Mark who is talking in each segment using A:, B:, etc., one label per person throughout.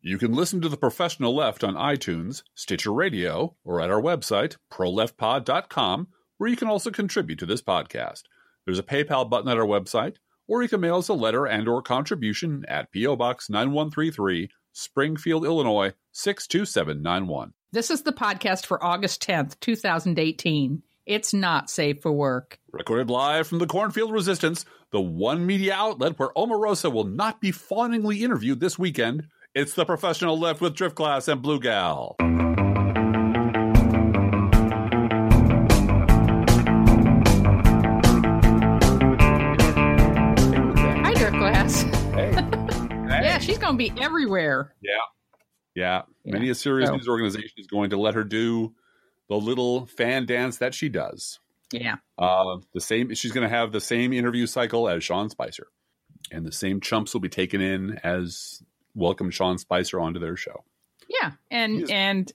A: You can listen to The Professional Left on iTunes, Stitcher Radio, or at our website, proleftpod.com, where you can also contribute to this podcast. There's a PayPal button at our website, or you can mail us a letter and or contribution at P.O. Box 9133, Springfield, Illinois, 62791.
B: This is the podcast for August 10th, 2018. It's not safe for work.
A: Recorded live from the Cornfield Resistance, the one media outlet where Omarosa will not be fawningly interviewed this weekend. It's The Professional Left with Driftglass and Blue Gal.
B: Hi, Driftglass.
A: Hey.
B: Yeah, she's going to be everywhere.
A: Yeah. Many a serious news organization is going to let her do the little fan dance that she does.
B: Yeah.
A: She's going to have the same interview cycle as Sean Spicer. And the same chumps will be taken in as welcome Sean Spicer onto their show.
B: Yeah, and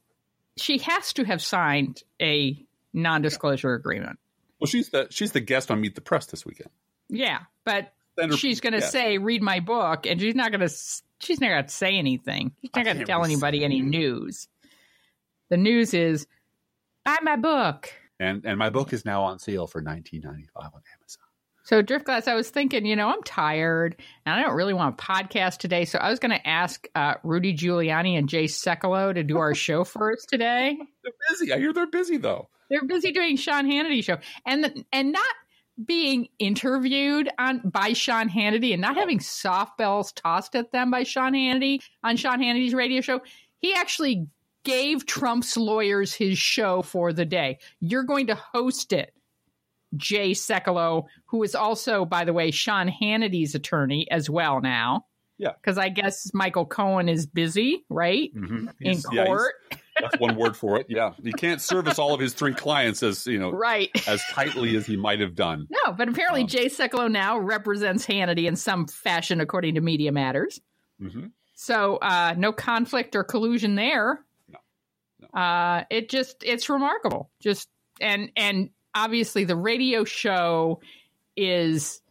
B: she has to have signed a non-disclosure agreement.
A: Well, she's the guest on Meet the Press this weekend.
B: Yeah, but she's going to say, "Read my book," and she's not going to say anything. She's not going to tell anybody any news. The news is, "Buy my book,"
A: and my book is now on sale for $19.95 on Amazon.
B: So, Driftglass, I was thinking, I'm tired, and I don't really want a podcast today, so I was going to ask Rudy Giuliani and Jay Sekulow to do our show for us today.
A: They're busy. I hear they're busy, though.
B: They're busy doing Sean Hannity show. And not being interviewed by Sean Hannity and not having softballs tossed at them by Sean Hannity on Sean Hannity's radio show. He actually gave Trump's lawyers his show for the day. You're going to host it. Jay Sekulow, who is also, by the way, Sean Hannity's attorney as well now.
A: Yeah.
B: Because I guess Michael Cohen is busy, right?
A: Mm-hmm.
B: In court.
A: That's one word for it. Yeah. He can't service all of his three clients as tightly as he might have done.
B: No, but apparently Jay Sekulow now represents Hannity in some fashion, according to Media Matters.
A: Mm-hmm.
B: So no conflict or collusion there.
A: No.
B: It's remarkable. And obviously, the radio show is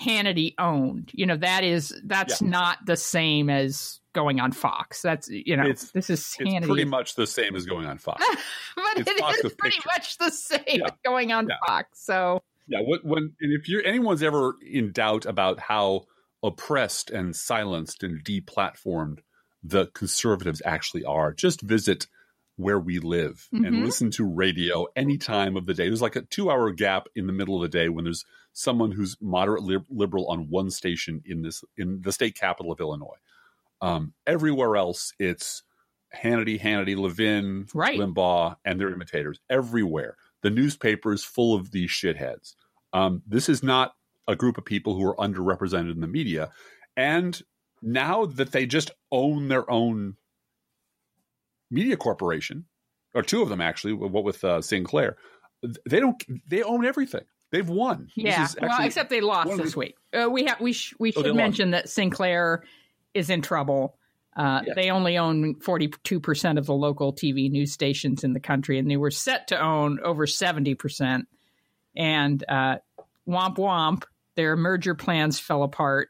B: Hannity owned. That's not the same as going on Fox. This is Hannity.
A: It's pretty much the same as going on Fox.
B: But it is pretty much the same as going on Fox. So
A: if anyone's ever in doubt about how oppressed and silenced and deplatformed the conservatives actually are, just visit where we live and listen to radio any time of the day. There's like a 2-hour gap in the middle of the day when there's someone who's moderately liberal on one station in the state capital of Illinois. Everywhere else, it's Hannity, Levin, Limbaugh, and their imitators. Everywhere. The newspaper is full of these shitheads. This is not a group of people who are underrepresented in the media. And now that they just own their own media corporation, or two of them actually, what with Sinclair, they own everything. They've won.
B: Yeah, except they lost this week. We should mention that Sinclair is in trouble. Yes. They only own 42% of the local TV news stations in the country, and they were set to own over 70%. And womp womp, their merger plans fell apart.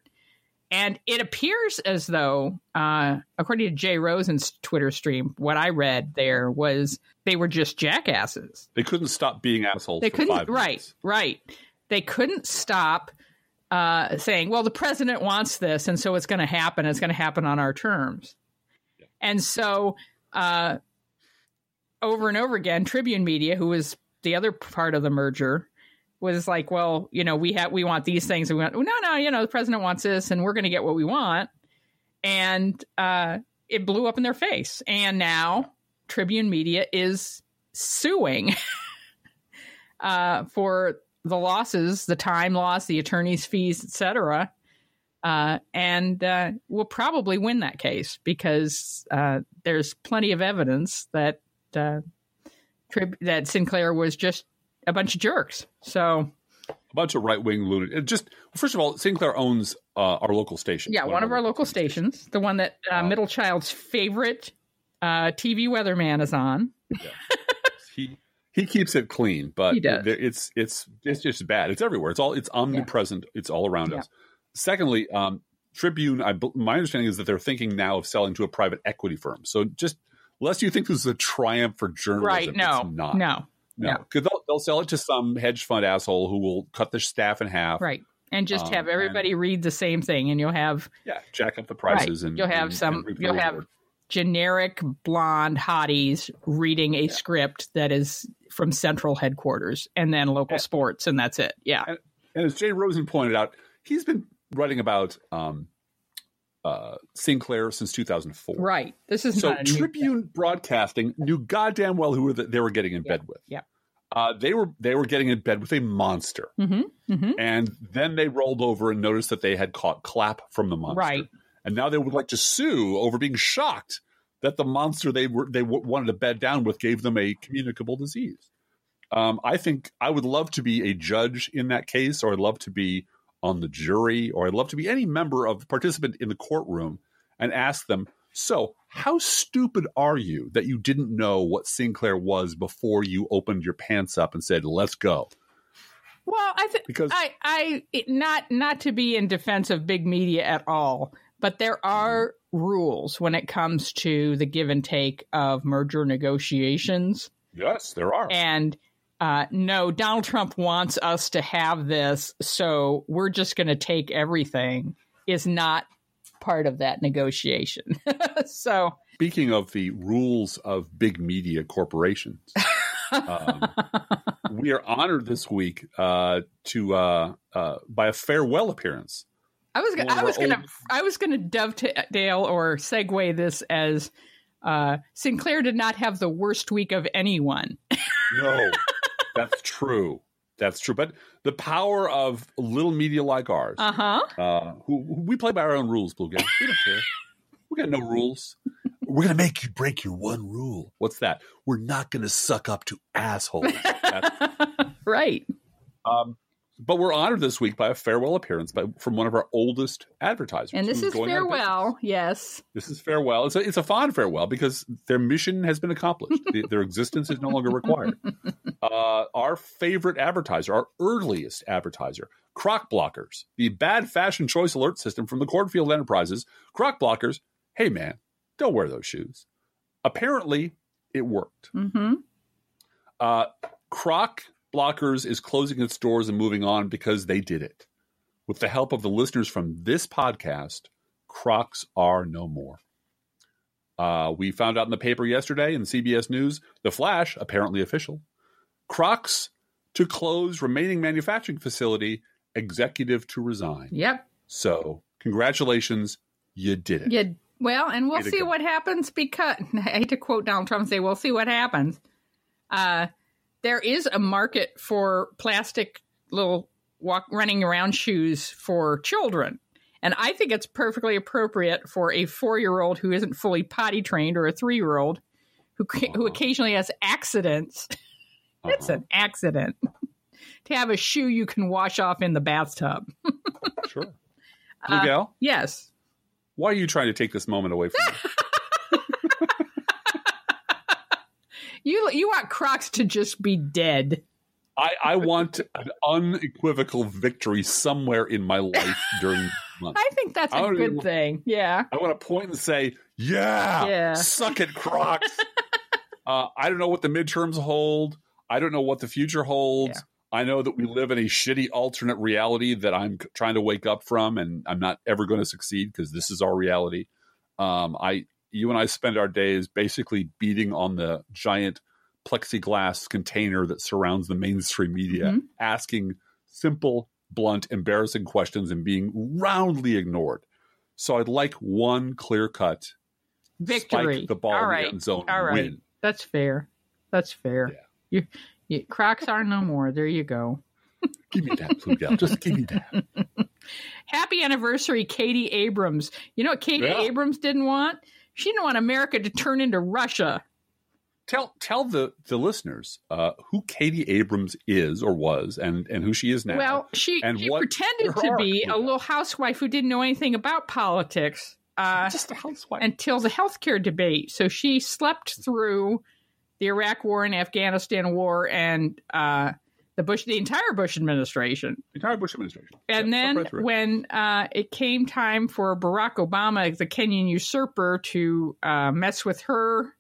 B: And it appears as though, according to Jay Rosen's Twitter stream, what I read there was they were just jackasses.
A: They couldn't stop being assholes. They couldn't.
B: Right. They couldn't stop saying, "Well, the president wants this, and so it's going to happen. It's going to happen on our terms." Yeah. And so, over and over again, Tribune Media, who was the other part of the merger, was like, well, we want these things. And we went, no, the president wants this and we're going to get what we want. And it blew up in their face. And now Tribune Media is suing for the losses, the time loss, the attorney's fees, etc. And will probably win that case because there's plenty of evidence that that Sinclair was just a bunch of jerks. So
A: a bunch of right-wing lunatics. First of all, Sinclair owns our local station.
B: Yeah, one of our local stations. The one that Middle Child's favorite TV weatherman is on.
A: Yeah. He keeps it clean, but it's just bad. It's everywhere. It's omnipresent. Yeah. It's all around us. Secondly, Tribune, my understanding is that they're thinking now of selling to a private equity firm. So just lest you think this is a triumph for journalism,
B: right? No,
A: it's not.
B: No.
A: Because they'll sell it to some hedge fund asshole who will cut their staff in half.
B: Right. And just have everybody read the same thing. And you'll have...
A: Yeah, jack up the prices.
B: Right. You'll have generic blonde hotties reading a script that is from central headquarters and then local sports, and that's it. Yeah.
A: And as Jay Rosen pointed out, he's been writing about Sinclair since 2004.
B: Right. This is
A: so
B: not a new
A: Tribune
B: thing.
A: Broadcasting knew goddamn well who they were getting in bed with.
B: Yeah.
A: They were getting in bed with a monster. And then they rolled over and noticed that they had caught clap from the monster.
B: Right.
A: And now they would like to sue over being shocked that the monster they wanted to bed down with gave them a communicable disease. I think I would love to be a judge in that case, or I'd love to be on the jury, or I'd love to be any participant in the courtroom and ask them, so how stupid are you that you didn't know what Sinclair was before you opened your pants up and said, let's go?
B: Well, I think because not to be in defense of big media at all, but there are rules when it comes to the give and take of merger negotiations.
A: Yes, there are.
B: And no, Donald Trump wants us to have this, so we're just going to take everything is not part of that negotiation. So,
A: speaking of the rules of big media corporations, we are honored this week by a farewell appearance.
B: I was going to dovetail or segue this as Sinclair did not have the worst week of anyone.
A: No, that's true. That's true. But the power of little media like ours, who we play by our own rules, Blue Gal. We don't care. We got no rules. We're going to make you break your one rule. What's that? We're not going to suck up to assholes.
B: Right.
A: But we're honored this week by a farewell appearance from one of our oldest advertisers.
B: And this is farewell, yes.
A: This is farewell. It's a fond farewell because their mission has been accomplished. Their existence is no longer required. Our favorite advertiser, our earliest advertiser, Croc Blockers, the bad fashion choice alert system from the Cornfield Enterprises. Croc Blockers, hey man, don't wear those shoes. Apparently, it worked. Croc Blockers is closing its doors and moving on because they did it. With the help of the listeners from this podcast, Crocs are no more. We found out in the paper yesterday in CBS News, The Flash, apparently official, Crocs to close remaining manufacturing facility, executive to resign.
B: Yep.
A: So congratulations, you did it.
B: Well, and we'll see what happens because, I hate to quote Donald Trump and say, we'll see what happens. There is a market for plastic little running around shoes for children. And I think it's perfectly appropriate for a 4-year-old who isn't fully potty trained or a 3-year-old who occasionally has accidents. It's an accident. To have a shoe you can wash off in the bathtub.
A: Sure. Blue Gal?
B: Yes.
A: Why are you trying to take this moment away from me?
B: You want Crocs to just be dead.
A: I want an unequivocal victory somewhere in my life during the month.
B: I think that's a good thing. Yeah.
A: I want to point and say, yeah. Suck it, Crocs. I don't know what the midterms hold. I don't know what the future holds. Yeah. I know that we live in a shitty alternate reality that I'm trying to wake up from, and I'm not ever going to succeed because this is our reality. You and I spend our days basically beating on the giant plexiglass container that surrounds the mainstream media, asking simple, blunt, embarrassing questions and being roundly ignored. So I'd like one clear-cut
B: victory.
A: Spike the ball in the end zone win.
B: That's fair. That's fair. Yeah. Crocs are no more. There you go.
A: Give me that, Blue Gal. Just give me that.
B: Happy anniversary, Katie Abrams. You know what Katie Abrams didn't want? She didn't want America to turn into Russia.
A: Tell the listeners who Katie Abrams is or was and who she is now.
B: Well, she pretended to be a little housewife who didn't know anything about politics.
A: Just a housewife.
B: Until the healthcare debate. So she slept through the Iraq War and Afghanistan War and the the entire Bush administration. And then when it came time for Barack Obama, the Kenyan usurper, to mess with her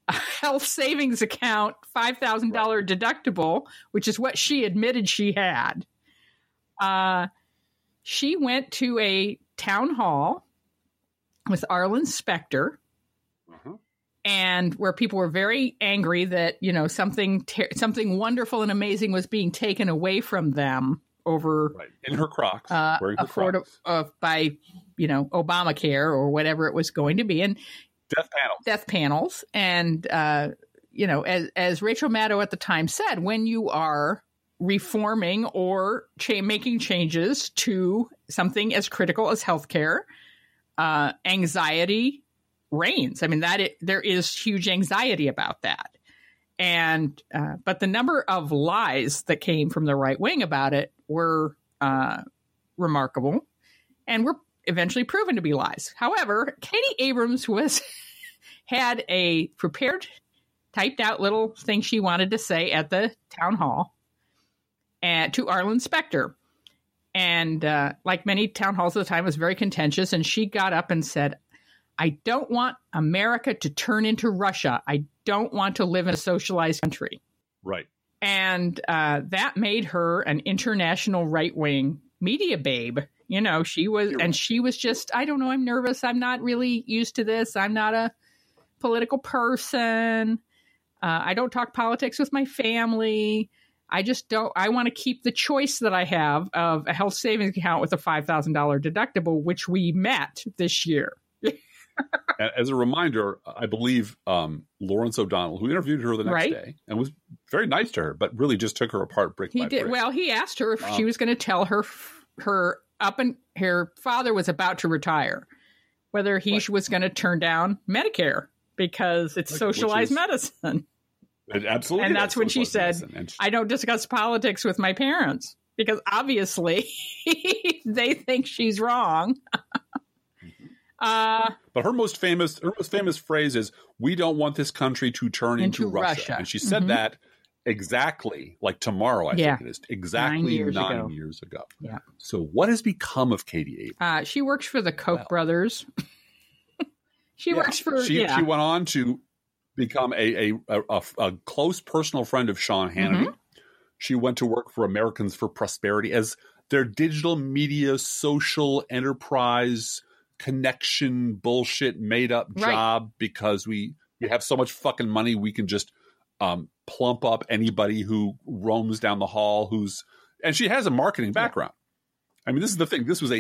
B: health savings account, $5,000 deductible, which is what she admitted she had, she went to a town hall with Arlen Specter, and where people were very angry that, you know, something wonderful and amazing was being taken away from them over
A: in her Crocs, wearing her Crocs,
B: by, you know, Obamacare or whatever it was going to be, and death panels, and you know, as Rachel Maddow at the time said, when you are reforming or making changes to something as critical as healthcare, anxiety reigns. I mean, there is huge anxiety about that. And but the number of lies that came from the right wing about it were remarkable, and were eventually proven to be lies. However, Katie Abrams had a prepared, typed out little thing she wanted to say at the town hall to Arlen Specter. And like many town halls at the time, it was very contentious. And she got up and said, "I don't want America to turn into Russia. I don't want to live in a socialized country."
A: Right.
B: And that made her an international right-wing media babe. You know, she was just, "I don't know, I'm nervous. I'm not really used to this. I'm not a political person. I don't talk politics with my family. I want to keep the choice that I have of a health savings account with a $5,000 deductible," which we met this year.
A: As a reminder, I believe Lawrence O'Donnell, who interviewed her the next day and was very nice to her, but really just took her apart brick by brick.
B: Well, he asked her if she was going to tell her father was about to retire, whether he was going to turn down Medicare because it's socialized medicine.
A: It absolutely.
B: And that's when she said, "I don't discuss politics with my parents," because obviously they think she's wrong.
A: But her most famous phrase is, "We don't want this country to turn into Russia." And she said that exactly like tomorrow, I think it is. Exactly 9 years ago.
B: Yeah.
A: So what has become of Katie Abrams?
B: She works for the Koch brothers. She works for...
A: She went on to become a close personal friend of Sean Hannity. She went to work for Americans for Prosperity as their digital media, social enterprise connection bullshit made up job, because we have so much fucking money we can just plump up anybody who roams down the hall and she has a marketing background. I mean, this is the thing. This was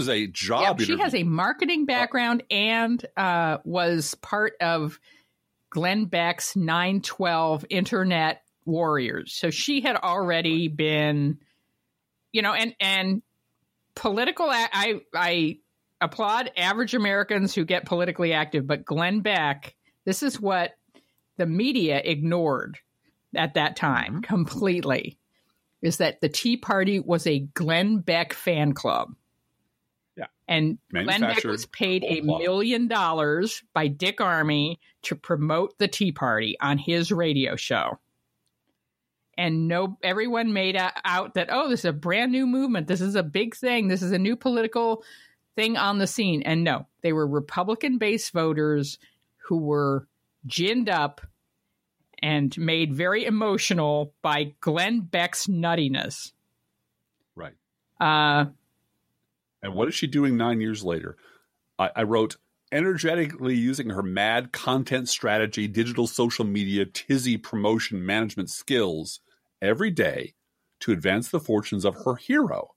A: a job interview.
B: She has a marketing background and was part of Glenn Beck's 9/12 Internet Warriors. So she had already been, you know, and political. I applaud average Americans who get politically active, but Glenn Beck, this is what the media ignored at that time completely, is that the Tea Party was a Glenn Beck fan club.
A: Yeah.
B: And Glenn Beck was paid $1 million by Dick Armey to promote the Tea Party on his radio show. And everyone made out that, this is a brand new movement. This is a big thing. This is a new political thing on the scene. And no, they were Republican-based voters who were ginned up and made very emotional by Glenn Beck's nuttiness.
A: Right. And what is she doing 9 years later? I wrote, energetically using her mad content strategy, digital social media, tizzy promotion management skills every day to advance the fortunes of her hero,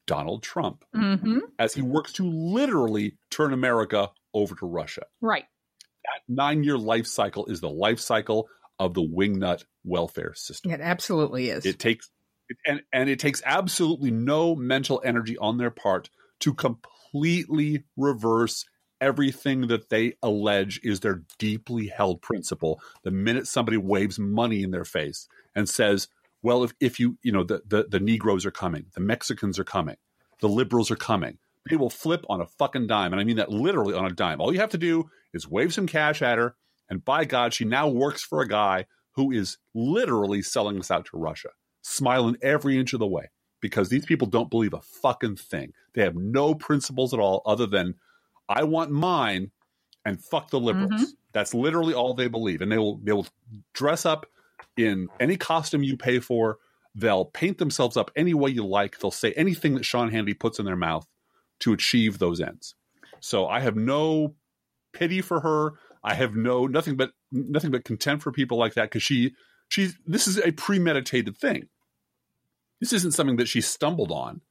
A: Donald Trump, as he works to literally turn America over to Russia.
B: Right.
A: That 9-year life cycle is the life cycle of the wingnut welfare system.
B: It absolutely is.
A: It takes absolutely no mental energy on their part to completely reverse everything that they allege is their deeply held principle. The minute somebody waves money in their face and says, well, if you know, the Negroes are coming, the Mexicans are coming, the liberals are coming, they will flip on a fucking dime. And I mean that literally on a dime. All you have to do is wave some cash at her, and by God, she now works for a guy who is literally selling us out to Russia. smiling every inch of the way, because these people don't believe a fucking thing. They have no principles at all other than, I want mine and fuck the liberals. Mm-hmm. That's literally all they believe. And they will dress up in any costume you pay for. They'll paint themselves up any way you like. They'll say anything that Sean Hannity puts in their mouth to achieve those ends. So I have no pity for her. I have nothing but contempt for people like that, because this is a premeditated thing. This isn't something that she stumbled on.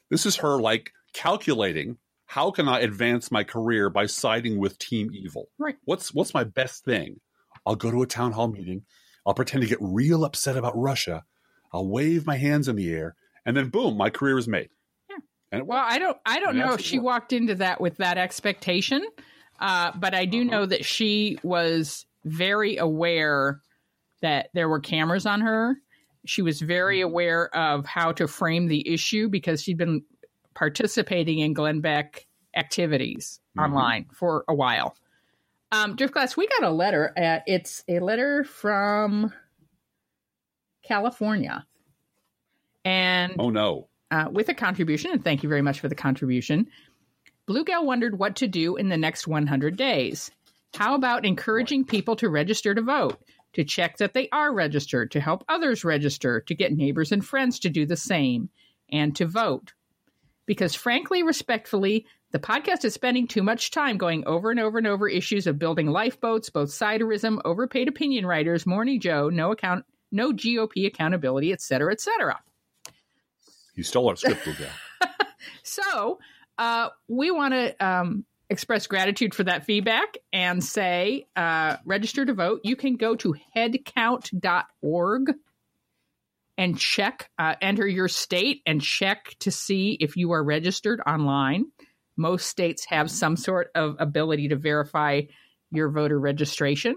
A: This is her like calculating, how can I advance my career by siding with Team Evil?
B: Right.
A: What's my best thing? I'll go to a town hall meeting. I'll pretend to get real upset about Russia. I'll wave my hands in the air, and then boom, my career is made.
B: Yeah. And I don't know if she walked into that with that expectation, but I do know that she was very aware that there were cameras on her. She was very aware of how to frame the issue, because she'd been participating in Glenn Beck activities online for a while. Drift Glass, we got a letter. It's a letter from California. And
A: oh no.
B: With a contribution, and thank you very much for the contribution. Blue Gal wondered what to do in the next 100 days. How about encouraging people to register to vote, to check that they are registered, to help others register, to get neighbors and friends to do the same, and to vote? Because frankly, respectfully, the podcast is spending too much time going over and over and over issues of building lifeboats, both siderism, overpaid opinion writers, Morning Joe, no GOP accountability, et cetera, et cetera.
A: You stole our script, Blue Gal.
B: So we want to express gratitude for that feedback and say, register to vote. You can go to headcount.org and check, enter your state and check to see if you are registered online. Most states have some sort of ability to verify your voter registration.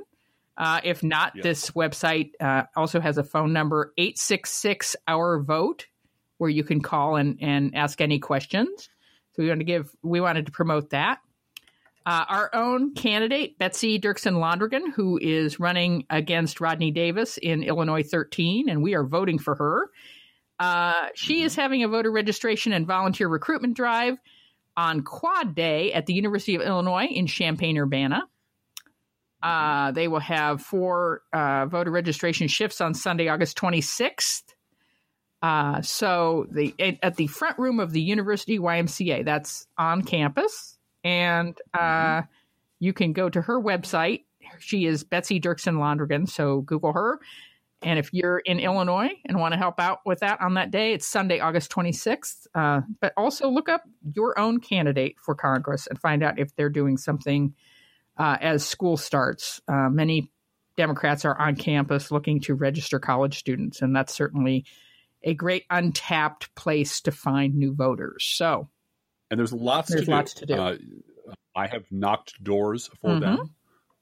B: If not, this website also has a phone number, 866-OUR-VOTE, where you can call and ask any questions. So we wanted to promote that. Our own candidate, Betsy Dirksen-Londrigan, who is running against Rodney Davis in Illinois 13, and we are voting for her. She is having a voter registration and volunteer recruitment drive on Quad Day at the University of Illinois in Champaign-Urbana. They will have 4 voter registration shifts on Sunday, August 26th. So at the front room of the University YMCA, that's on campus. And you can go to her website. She is Betsy Dirksen-Londrigan, so Google her. And if you're in Illinois and want to help out with that on that day, it's Sunday, August 26th. But also look up your own candidate for Congress and find out if they're doing something as school starts. Many Democrats are on campus looking to register college students, and that's certainly a great untapped place to find new voters. So,
A: and there's lots to do. I have knocked doors for them.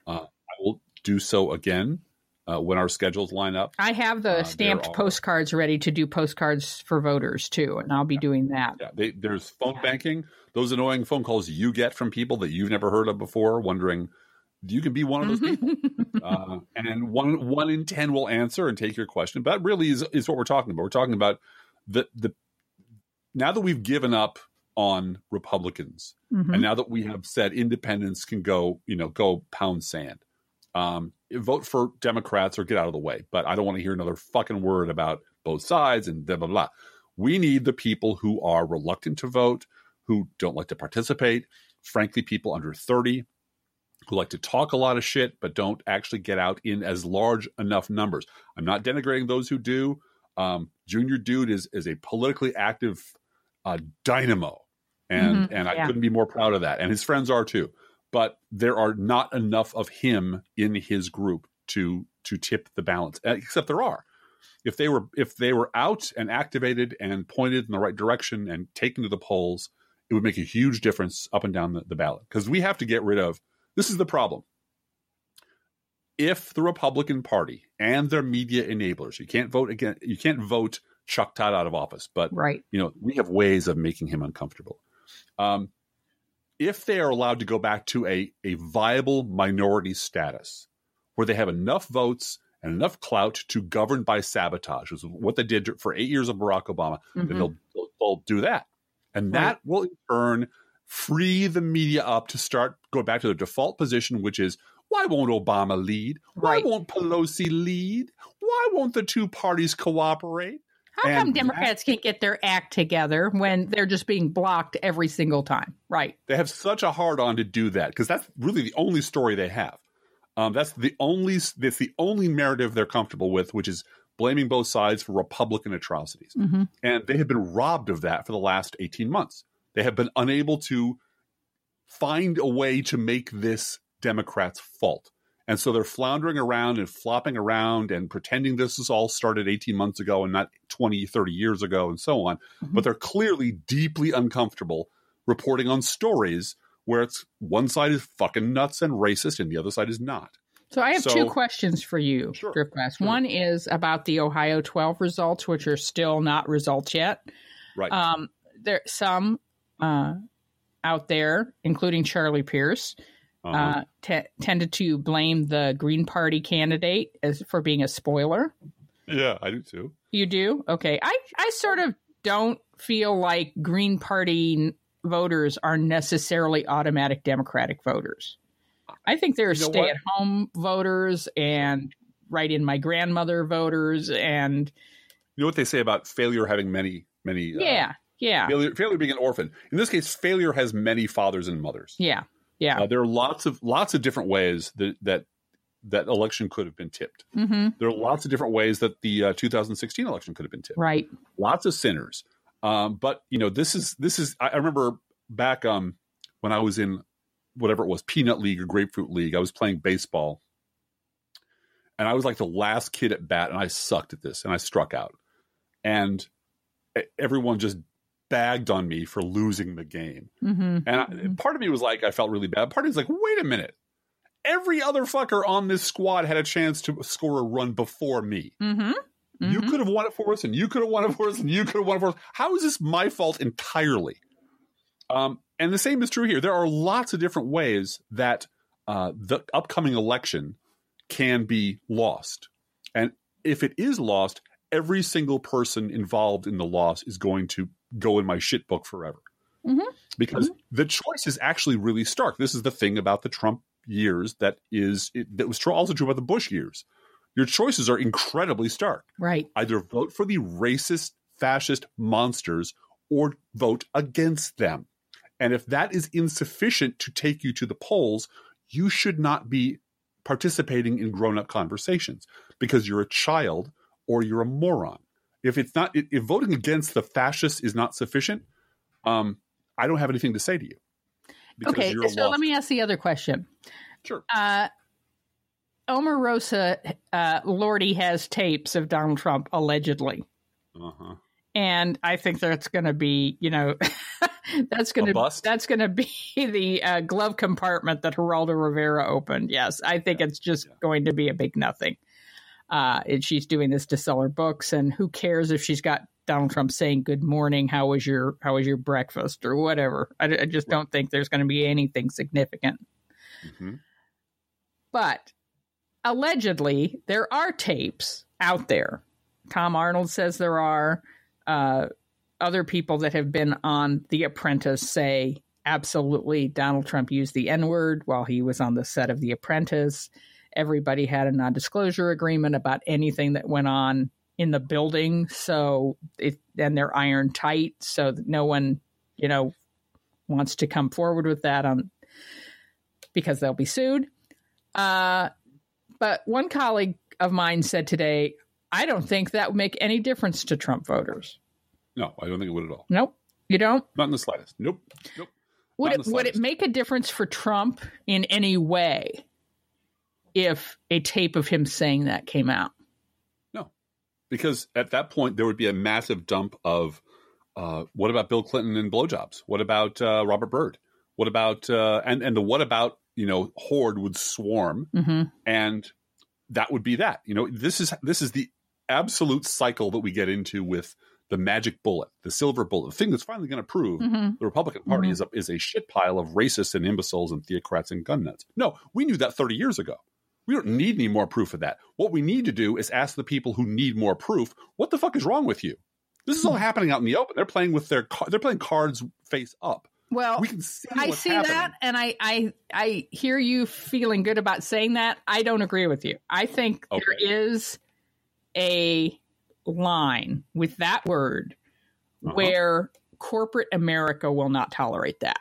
A: I will do so again when our schedules line up.
B: I have the stamped postcards ready to do postcards for voters too, and I'll be doing that.
A: Yeah, there's phone banking. Those annoying phone calls you get from people that you've never heard of before, wondering, you can be one of those people. And one in 10 will answer and take your question. But that really is what we're talking about. We're talking about the now that we've given up on Republicans, and now that we have said independents can go pound sand, vote for Democrats or get out of the way. But I don't want to hear another fucking word about both sides and blah, blah, blah. We need the people who are reluctant to vote, who don't like to participate, frankly, people under 30, who like to talk a lot of shit but don't actually get out in as large enough numbers. I'm not denigrating those who do. Junior Dude is a politically active dynamo, and I couldn't be more proud of that. And his friends are too. But there are not enough of him in his group to tip the balance. Except there are. If they were out and activated and pointed in the right direction and taken to the polls, it would make a huge difference up and down the ballot. Because we have to get rid of. This is the problem. If the Republican Party and their media enablers, you can't vote Chuck Todd out of office, but we have ways of making him uncomfortable. If they are allowed to go back to a viable minority status where they have enough votes and enough clout to govern by sabotage, which is what they did for 8 years of Barack Obama. Then they'll do that. And that will in turn free the media up to go back to their default position, which is, why won't Obama lead? Why won't Pelosi lead? Why won't the two parties cooperate?
B: How come Democrats can't get their act together when they're just being blocked every single time? Right.
A: They have such a hard on to do that because that's really the only story they have. That's the only narrative they're comfortable with, which is blaming both sides for Republican atrocities. And they have been robbed of that for the last 18 months. They have been unable to find a way to make this Democrats' fault. And so they're floundering around and flopping around and pretending this was all started 18 months ago and not 20, 30 years ago and so on. But they're clearly deeply uncomfortable reporting on stories where it's one side is fucking nuts and racist and the other side is not.
B: So I have two questions for you, Driftglass.
A: Sure.
B: One is about the Ohio 12 results, which are still not results yet.
A: Right.
B: There some out there, including Charlie Pierce, tended to blame the Green Party candidate for being a spoiler.
A: Yeah, I do too.
B: You do? Okay. I sort of don't feel like Green Party voters are necessarily automatic Democratic voters. I think there are stay-at-home voters and write-in my grandmother voters, and
A: you know what they say about failure having many. Failure being an orphan. In this case, failure has many fathers and mothers.
B: Yeah.
A: There are lots of different ways that election could have been tipped. There are lots of different ways that the 2016 election could have been tipped.
B: Right.
A: Lots of sinners. But this is. I remember back when I was in whatever it was, Peanut League or Grapefruit League. I was playing baseball, and I was like the last kid at bat, and I sucked at this, and I struck out, and everyone just bagged on me for losing the game. And part of me was like, I felt really bad. Part of me was like, wait a minute. Every other fucker on this squad had a chance to score a run before me. You could have won it for us, and you could have won it for us, and you could have won it for us. How is this my fault entirely? And the same is true here. There are lots of different ways that the upcoming election can be lost. And if it is lost, every single person involved in the loss is going to go in my shit book forever. Because the choice is actually really stark. This is the thing about the Trump years that was also true about the Bush years. Your choices are incredibly stark.
B: Right.
A: Either vote for the racist, fascist monsters or vote against them. And if that is insufficient to take you to the polls, you should not be participating in grown-up conversations because you're a child or you're a moron. If voting against the fascists is not sufficient, I don't have anything to say to you.
B: Okay, so let me ask the other question.
A: Sure.
B: Omarosa Lordy has tapes of Donald Trump, allegedly. And I think that's going to be, that's going to be the glove compartment that Geraldo Rivera opened. Yes, I think it's just going to be a big nothing. And she's doing this to sell her books, and who cares if she's got Donald Trump saying "Good morning, how was your breakfast" or whatever. I just don't think there's going to be anything significant. But allegedly, there are tapes out there. Tom Arnold says there are. Other people that have been on The Apprentice say absolutely Donald Trump used the N-word while he was on the set of The Apprentice. Everybody had a non-disclosure agreement about anything that went on in the building. And they're iron tight. So that no one, wants to come forward with that because they'll be sued. But one colleague of mine said today, I don't think that would make any difference to Trump voters.
A: No, I don't think it would at all.
B: Nope. You don't?
A: Not in the slightest. Nope.
B: Would it make a difference for Trump in any way if a tape of him saying that came out?
A: No, because at that point there would be a massive dump of what about Bill Clinton and blowjobs? What about Robert Byrd? What about and the what about horde would swarm, and that would be that. This is the absolute cycle that we get into with the magic bullet, the silver bullet, the thing that's finally going to prove the Republican Party is a shit pile of racists and imbeciles and theocrats and gun nuts. No, we knew that 30 years ago. We don't need any more proof of that. What we need to do is ask the people who need more proof, what the fuck is wrong with you? This is all happening out in the open. They're playing with they're playing cards face up.
B: Well,
A: we can see
B: I see
A: happening.
B: that, and I hear you feeling good about saying that. I don't agree with you. I think there is a line with that word where corporate America will not tolerate that.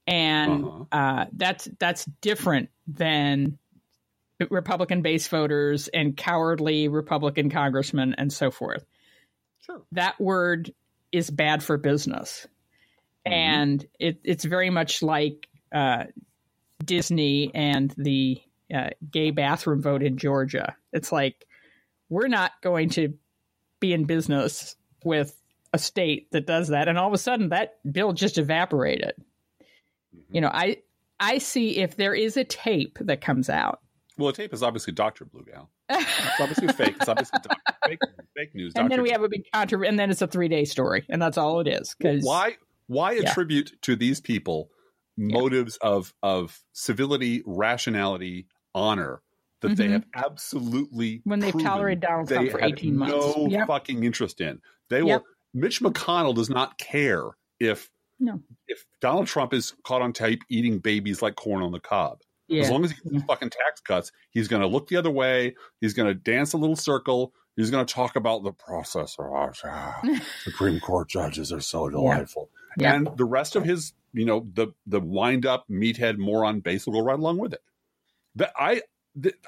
B: And that's different than Republican base voters and cowardly Republican congressmen and so forth.
A: Sure. That
B: word is bad for business. And it's very much like Disney and the gay bathroom vote in Georgia. It's like, we're not going to be in business with a state that does that. And all of a sudden that bill just evaporated. You know, I see if there is a tape that comes out.
A: Well, a tape is obviously Dr. Blue Gal. It's obviously fake. It's obviously fake news.
B: And then we have a big controversy, and then it's a 3-day story, and that's all it is.
A: Why attribute to these people motives of civility, rationality, honor that they have absolutely
B: when they've tolerated Donald Trump for 18 months?
A: No fucking interest in. They will. Mitch McConnell does not care if Donald Trump is caught on tape eating babies like corn on the cob. As long as he gets fucking tax cuts, he's going to look the other way. He's going to dance a little circle. He's going to talk about the process. Supreme Court judges are so delightful. And the rest of his, the wind-up meathead moron base will go right along with it. I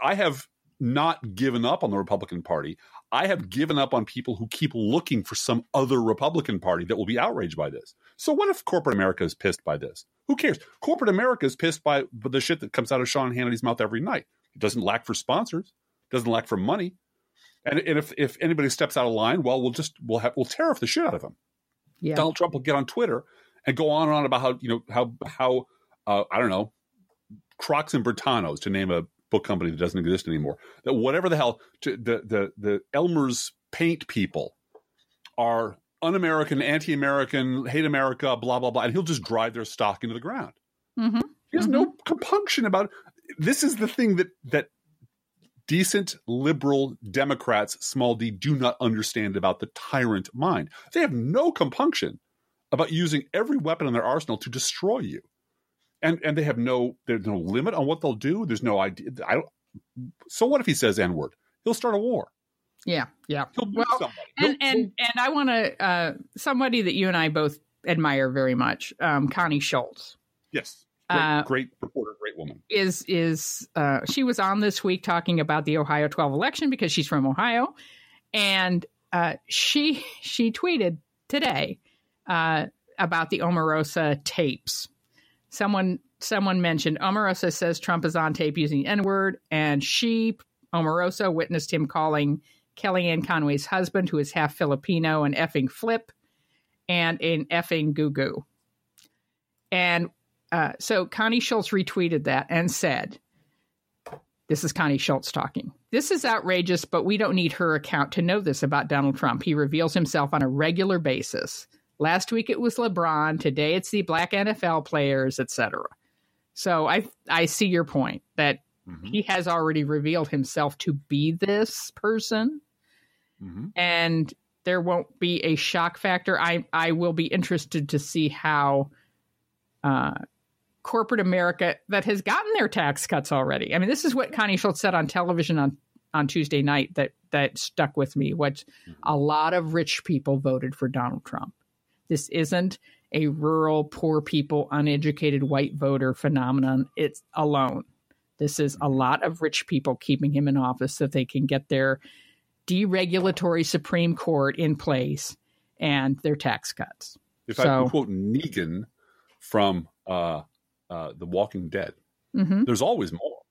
A: have not given up on the Republican Party. I have given up on people who keep looking for some other Republican Party that will be outraged by this. So what if corporate America is pissed by this? Who cares? Corporate America is pissed by the shit that comes out of Sean Hannity's mouth every night. It doesn't lack for sponsors. It doesn't lack for money. And if anybody steps out of line, well, we'll tariff the shit out of them. Yeah. Donald Trump will get on Twitter and go on and on about how I don't know, Crocs and Bertanos, to name a book company that doesn't exist anymore. That whatever the hell, the Elmer's paint people are un-American, anti-American, hate America, blah blah blah, and he'll just drive their stock into the ground. He has no compunction about it. This is the thing that decent liberal Democrats, small d, do not understand about the tyrant mind. They have no compunction about using every weapon in their arsenal to destroy you. And there's no limit on what they'll do. There's no idea. So what if he says N-word? He'll start a war.
B: Yeah.
A: He'll do somebody.
B: And I want to somebody that you and I both admire very much, Connie Schultz.
A: Yes. Great reporter, great woman.
B: She was on this week talking about the Ohio 12 election because she's from Ohio, and she tweeted today about the Omarosa tapes. Someone mentioned Omarosa says Trump is on tape using the N-word, and Omarosa, witnessed him calling Kellyanne Conway's husband, who is half Filipino, an effing flip and an effing goo-goo. And so Connie Schultz retweeted that and said, this is Connie Schultz talking. This is outrageous, but we don't need her account to know this about Donald Trump. He reveals himself on a regular basis. Last week it was LeBron. Today it's the black NFL players, etc. So I see your point that he has already revealed himself to be this person, and there won't be a shock factor. I will be interested to see how corporate America that has gotten their tax cuts already. I mean, this is what Connie Schultz said on television on Tuesday night that stuck with me. What a lot of rich people voted for Donald Trump. This isn't a rural, poor people, uneducated white voter phenomenon. It's alone. This is a lot of rich people keeping him in office so they can get their deregulatory Supreme Court in place and their tax cuts.
A: If I can quote Negan from The Walking Dead, there's always more.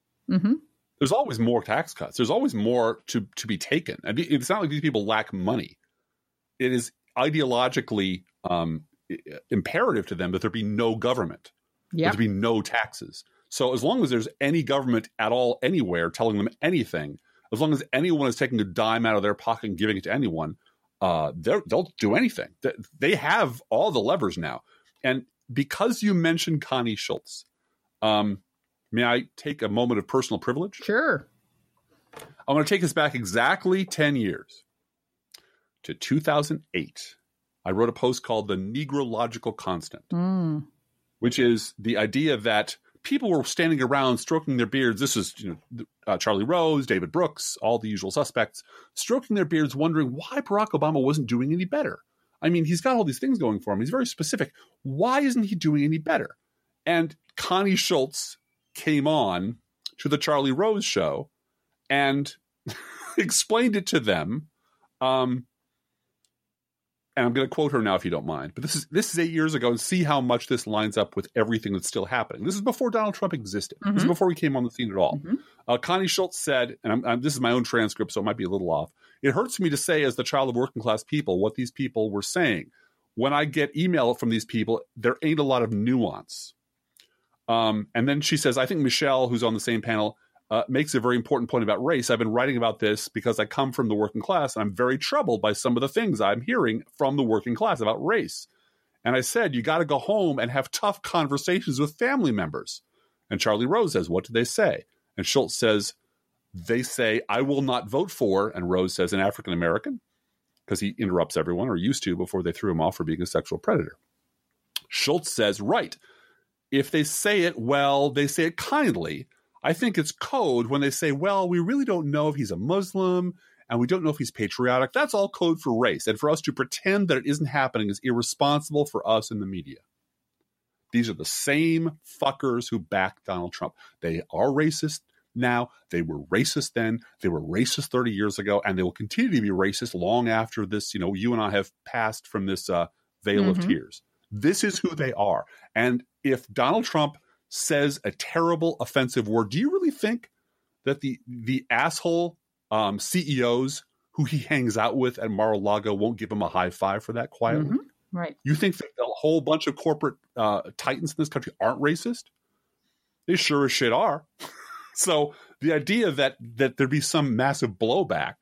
A: There's always more tax cuts. There's always more to be taken. I mean, it's not like these people lack money. It is ideologically imperative to them that there be no government, there be no taxes. So as long as there's any government at all anywhere telling them anything, as long as anyone is taking a dime out of their pocket and giving it to anyone, they'll do anything. They have all the levers now. And because you mentioned Connie Schultz, May I take a moment of personal privilege?
B: Sure.
A: I'm going to take us back exactly 10 years to 2008. I wrote a post called The Negrological Constant, which is the idea that people were standing around stroking their beards. This is Charlie Rose, David Brooks, all the usual suspects, stroking their beards, wondering why Barack Obama wasn't doing any better. I mean, he's got all these things going for him. He's very specific. Why isn't he doing any better? And Connie Schultz came on to the Charlie Rose show and explained it to them. And I'm going to quote her now, if you don't mind. But this is 8 years ago, and see how much this lines up with everything that's still happening. This is before Donald Trump existed. This is before he came on the scene at all. Connie Schultz said, and this is my own transcript, so it might be a little off. It hurts me to say, as the child of working class people, what these people were saying. When I get email from these people, there ain't a lot of nuance. And then she says, I think Michelle, who's on the same panel, makes a very important point about race. I've been writing about this because I come from the working class, and I'm very troubled by some of the things I'm hearing from the working class about race. And I said, you got to go home and have tough conversations with family members. And Charlie Rose says, what do they say? And Schultz says, they say, I will not vote for, and Rose says, an African-American, because he interrupts everyone, or used to, before they threw him off for being a sexual predator. Schultz says, right. If they say it well, they say it kindly. I think it's code when they say, well, we really don't know if he's a Muslim and we don't know if he's patriotic. That's all code for race. And for us to pretend that it isn't happening is irresponsible for us in the media. These are the same fuckers who backed Donald Trump. They are racist now. They were racist then. They were racist 30 years ago, and they will continue to be racist long after this, you and I have passed from this veil of tears. This is who they are. And if Donald Trump says a terrible, offensive word, do you really think that the asshole CEOs who he hangs out with at Mar-a-Lago won't give him a high five for that quietly?
B: Right.
A: You think that a whole bunch of corporate titans in this country aren't racist? They sure as shit are. So the idea that there'd be some massive blowback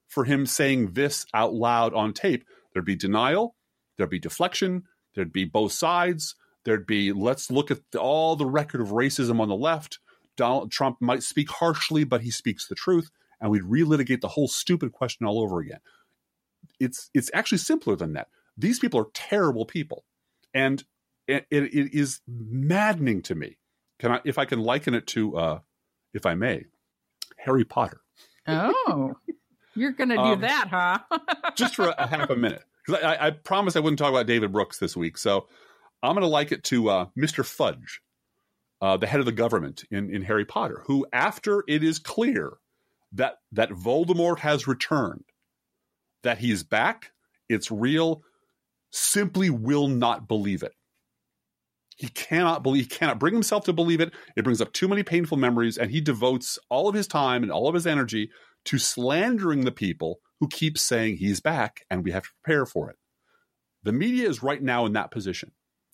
A: for him saying this out loud on tape, there'd be denial, there'd be deflection, there'd be both sides. There'd be, let's look at all the record of racism on the left. Donald Trump might speak harshly, but he speaks the truth. And we'd relitigate the whole stupid question all over again. It's actually simpler than that. These people are terrible people. And it is maddening to me. If I can liken it to, if I may, Harry Potter.
B: Oh, you're going to do that, huh?
A: Just for a half a minute. Because I promised I wouldn't talk about David Brooks this week. So I'm going to like it to Mr. Fudge, the head of the government in Harry Potter, who, after it is clear that Voldemort has returned, that he's back, it's real, simply will not believe it. He cannot bring himself to believe it. It brings up too many painful memories, and he devotes all of his time and all of his energy to slandering the people who keep saying he's back and we have to prepare for it. The media is right now in that position.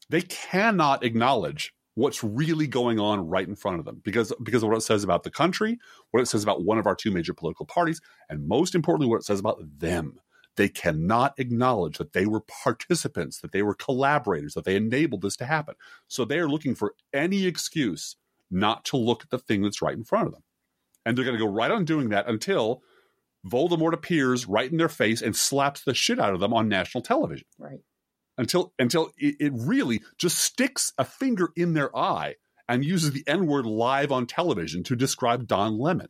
A: They cannot acknowledge what's really going on right in front of them because of what it says about the country, what it says about one of our two major political parties, and most importantly, what it says about them. They cannot acknowledge that they were participants, that they were collaborators, that they enabled this to happen. So they are looking for any excuse not to look at the thing that's right in front of them. And they're going to go right on doing that until Voldemort appears right in their face and slaps the shit out of them on national television.
B: Right.
A: Until it really just sticks a finger in their eye and uses the N-word live on television to describe Don Lemon.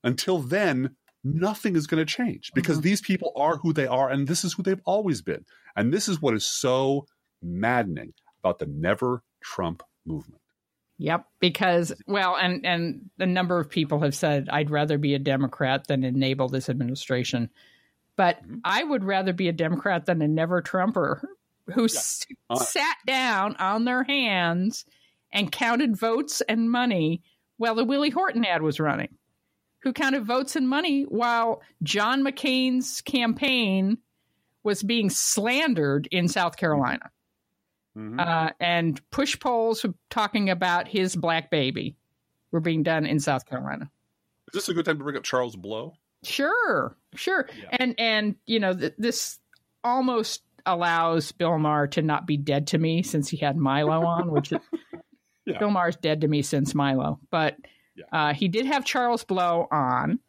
A: Until then, nothing is going to change because these people are who they are, and this is who they've always been. And this is what is so maddening about the Never Trump movement.
B: Yep, because, well, and a number of people have said, I'd rather be a Democrat than enable this administration. But I would rather be a Democrat than a Never Trumper who sat down on their hands and counted votes and money while the Willie Horton ad was running, who counted votes and money while John McCain's campaign was being slandered in South Carolina. And push polls talking about his black baby were being done in South Carolina.
A: Is this a good time to bring up Charles Blow?
B: Sure. Yeah. And this almost allows Bill Maher to not be dead to me since he had Milo on, which
A: Yeah.
B: Bill Maher's dead to me since Milo. But he did have Charles Blow on.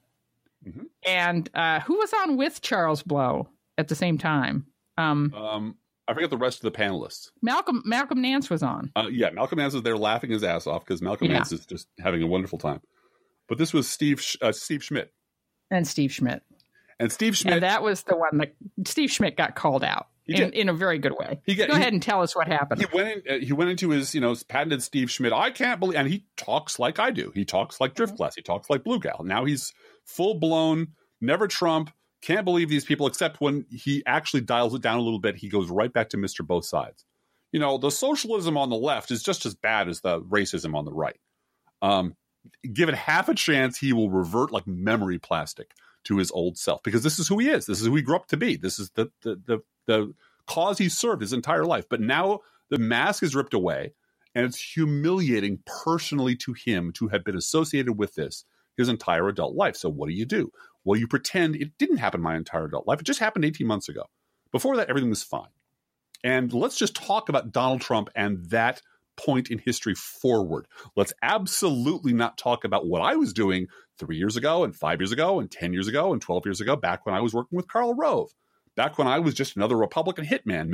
A: Mm-hmm.
B: And who was on with Charles Blow at the same time?
A: I forget the rest of the panelists.
B: Malcolm Nance was on.
A: Malcolm Nance was there laughing his ass off because Malcolm Nance is just having a wonderful time. But this was Steve Schmidt.
B: And Steve Schmidt.
A: And Steve Schmidt.
B: And that was the one that Steve Schmidt got called out in a very good way. Go ahead and tell us what happened.
A: He went into his, patented Steve Schmidt. I can't believe, and he talks like I do. He talks like Driftglass. He talks like Blue Gal. Now he's full blown, never Trump. Can't believe these people, except when he actually dials it down a little bit, he goes right back to Mr. Both Sides. The socialism on the left is just as bad as the racism on the right. Give it half a chance, he will revert like memory plastic to his old self, because this is who he is. This is who he grew up to be. This is the cause he served his entire life. But now the mask is ripped away, and it's humiliating personally to him to have been associated with this his entire adult life. So what do? Well, you pretend it didn't happen my entire adult life. It just happened 18 months ago. Before that, everything was fine. And let's just talk about Donald Trump and that point in history forward. Let's absolutely not talk about what I was doing 3 years ago and 5 years ago and 10 years ago and 12 years ago, back when I was working with Karl Rove, back when I was just another Republican hitman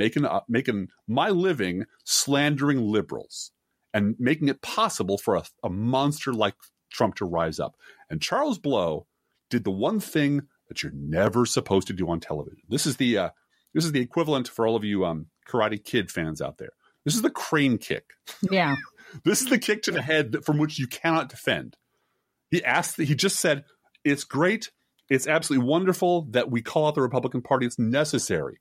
A: making my living slandering liberals and making it possible for a monster like Trump to rise up. And Charles Blow did the one thing that you're never supposed to do on television. This is the equivalent for all of you Karate Kid fans out there. This is the crane kick.
B: Yeah.
A: This is the kick to the head from which you cannot defend. He just said, it's great. It's absolutely wonderful that we call out the Republican Party. It's necessary.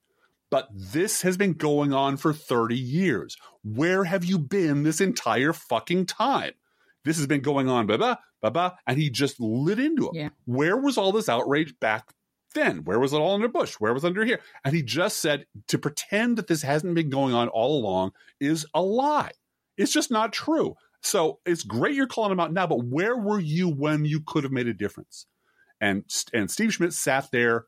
A: But this has been going on for 30 years. Where have you been this entire fucking time? This has been going on, and he just lit into it.
B: Yeah.
A: Where was all this outrage back then? Where was it all under Bush? Where was it under here? And he just said, to pretend that this hasn't been going on all along is a lie. It's just not true. So it's great you're calling him out now, but where were you when you could have made a difference? And Steve Schmidt sat there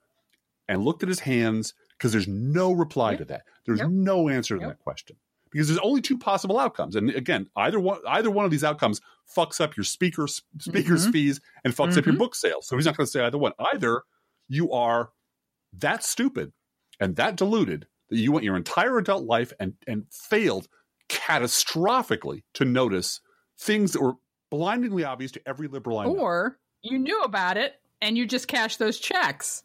A: and looked at his hands, because there's no reply to that. There's no answer to that question. Because there's only two possible outcomes. And again, either one of these outcomes fucks up your speaker's fees and fucks up your book sales. So he's not going to say either one. Either you are that stupid and that deluded that you went your entire adult life and failed catastrophically to notice things that were blindingly obvious to every liberal I know.
B: Or you knew about it and you just cashed those checks.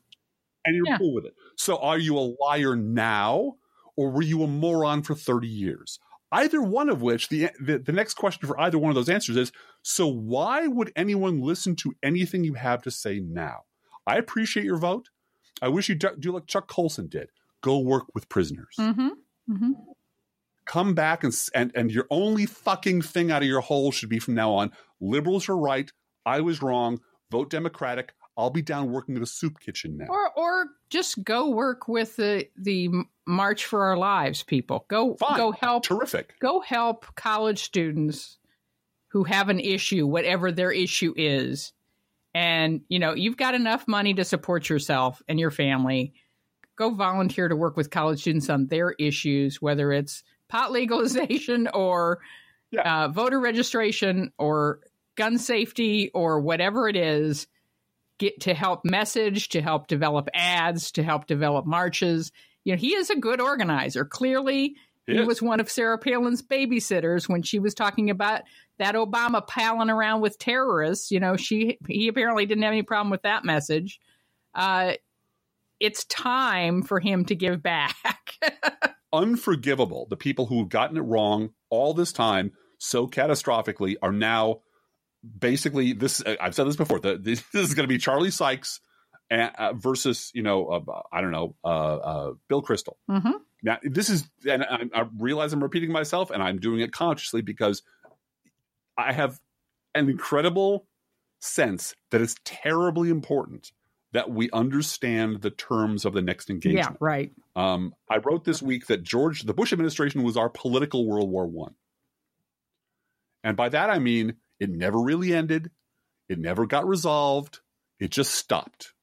A: And you're cool with it. So are you a liar now, or were you a moron for 30 years? Either one of which, the next question for either one of those answers is, so why would anyone listen to anything you have to say now? I appreciate your vote. I wish you'd do like Chuck Colson did. Go work with prisoners.
B: Mm-hmm. Mm-hmm.
A: Come back and your only fucking thing out of your hole should be from now on, liberals are right, I was wrong, vote Democratic, I'll be down working at a soup kitchen now.
B: Or just go work with the March for Our Lives people. Go help.
A: Terrific.
B: Go help college students who have an issue, whatever their issue is. And, you've got enough money to support yourself and your family. Go volunteer to work with college students on their issues, whether it's pot legalization or voter registration or gun safety or whatever it is. Get to help message, to help develop ads, to help develop marches. He is a good organizer. Clearly, he was one of Sarah Palin's babysitters when she was talking about that Obama palling around with terrorists. He apparently didn't have any problem with that message. It's time for him to give back.
A: Unforgivable. The people who have gotten it wrong all this time so catastrophically are now basically this. I've said this before. This is going to be Charlie Sykes versus Bill Kristol.
B: Mm-hmm.
A: Now this is, and I realize I'm repeating myself, and I'm doing it consciously because I have an incredible sense that it's terribly important that we understand the terms of the next engagement.
B: Yeah, right.
A: I wrote this week that the Bush administration was our political World War I. And by that, I mean, it never really ended. It never got resolved. It just stopped.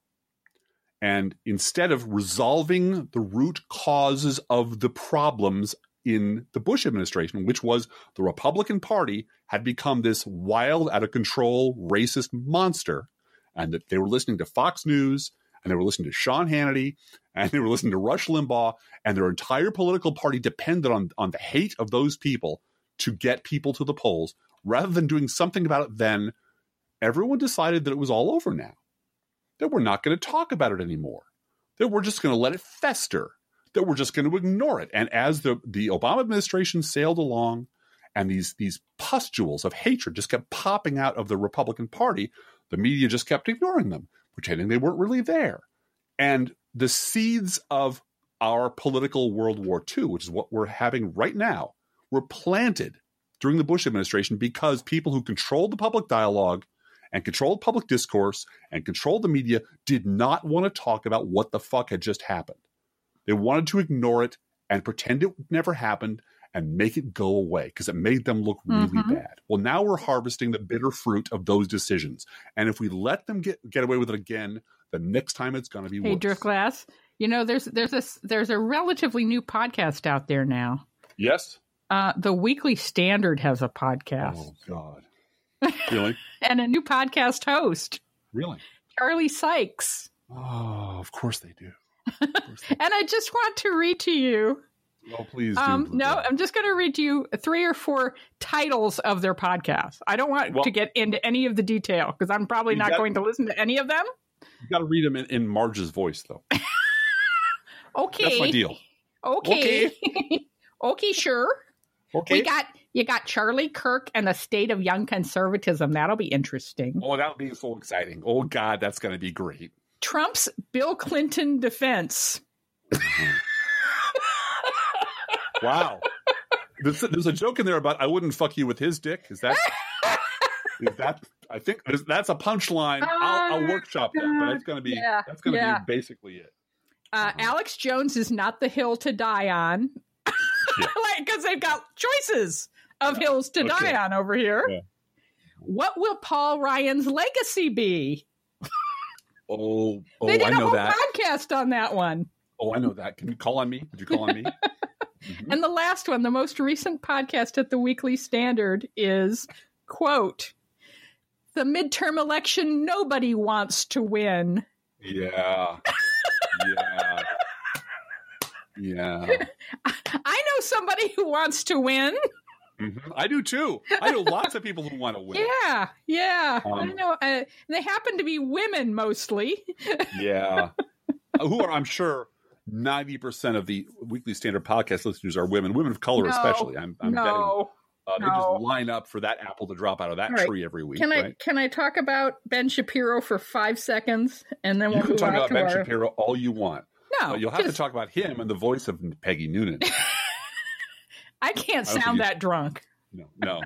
A: And instead of resolving the root causes of the problems in the Bush administration, which was the Republican Party had become this wild, out of control, racist monster, and that they were listening to Fox News, and they were listening to Sean Hannity, and they were listening to Rush Limbaugh, and their entire political party depended on the hate of those people to get people to the polls. Rather than doing something about it then, everyone decided that it was all over now, that we're not going to talk about it anymore, that we're just going to let it fester, that we're just going to ignore it. And as the Obama administration sailed along and these pustules of hatred just kept popping out of the Republican Party, the media just kept ignoring them, pretending they weren't really there. And the seeds of our political World War II, which is what we're having right now, were planted during the Bush administration because people who controlled the public dialogue and controlled public discourse and controlled the media did not want to talk about what the fuck had just happened. They wanted to ignore it and pretend it never happened and make it go away because it made them look really bad. Well, now we're harvesting the bitter fruit of those decisions. And if we let them get away with it again, the next time it's going to be worse.
B: Hey, Driftglass, you know, there's a relatively new podcast out there now.
A: Yes?
B: The Weekly Standard has a podcast.
A: Oh, God. Really?
B: And a new podcast host.
A: Really?
B: Charlie Sykes.
A: Oh, of course they do.
B: And I just want to read to you.
A: Oh, please do.
B: No, I'm just going to read to you 3 or 4 titles of their podcast. I don't want to get into any of the detail because I'm probably not going to listen to any of them.
A: You got to read them in Marge's voice, though.
B: Okay.
A: That's my deal.
B: Okay. Okay, sure.
A: Okay.
B: You got Charlie Kirk and the State of Young Conservatism. That'll be interesting.
A: Oh, that'll be so exciting. Oh, God, that's going to be great.
B: Trump's Bill Clinton defense.
A: Wow. There's a joke in there about I wouldn't fuck you with his dick. Is that I think that's a punchline. I'll workshop that, but it's going to be be basically it.
B: Alex Jones is not the hill to die on. Because they've got choices of hills to die on over here. Yeah. What will Paul Ryan's legacy be?
A: Oh,
B: they did
A: I know that
B: podcast on that one.
A: Oh, I know that. Can you call on me? Would you call on me? Mm-hmm.
B: And the last one, the most recent podcast at the Weekly Standard is, quote, "The midterm election nobody wants to win."
A: Yeah. Yeah.
B: I know somebody who wants to win.
A: Mm-hmm. I do too. I know lots of people who want to win.
B: Yeah. I know. They happen to be women mostly. Yeah.
A: Who are, I'm sure, 90% of the Weekly Standard podcast listeners are women of color, especially. I'm betting they just line up for that apple to drop out of that tree every week.
B: Can I talk about Ben Shapiro for 5 seconds, and then we'll
A: can talk about Ben Shapiro all you want.
B: No,
A: you'll have to talk about him and the voice of Peggy Noonan.
B: I can't sound that drunk.
A: No.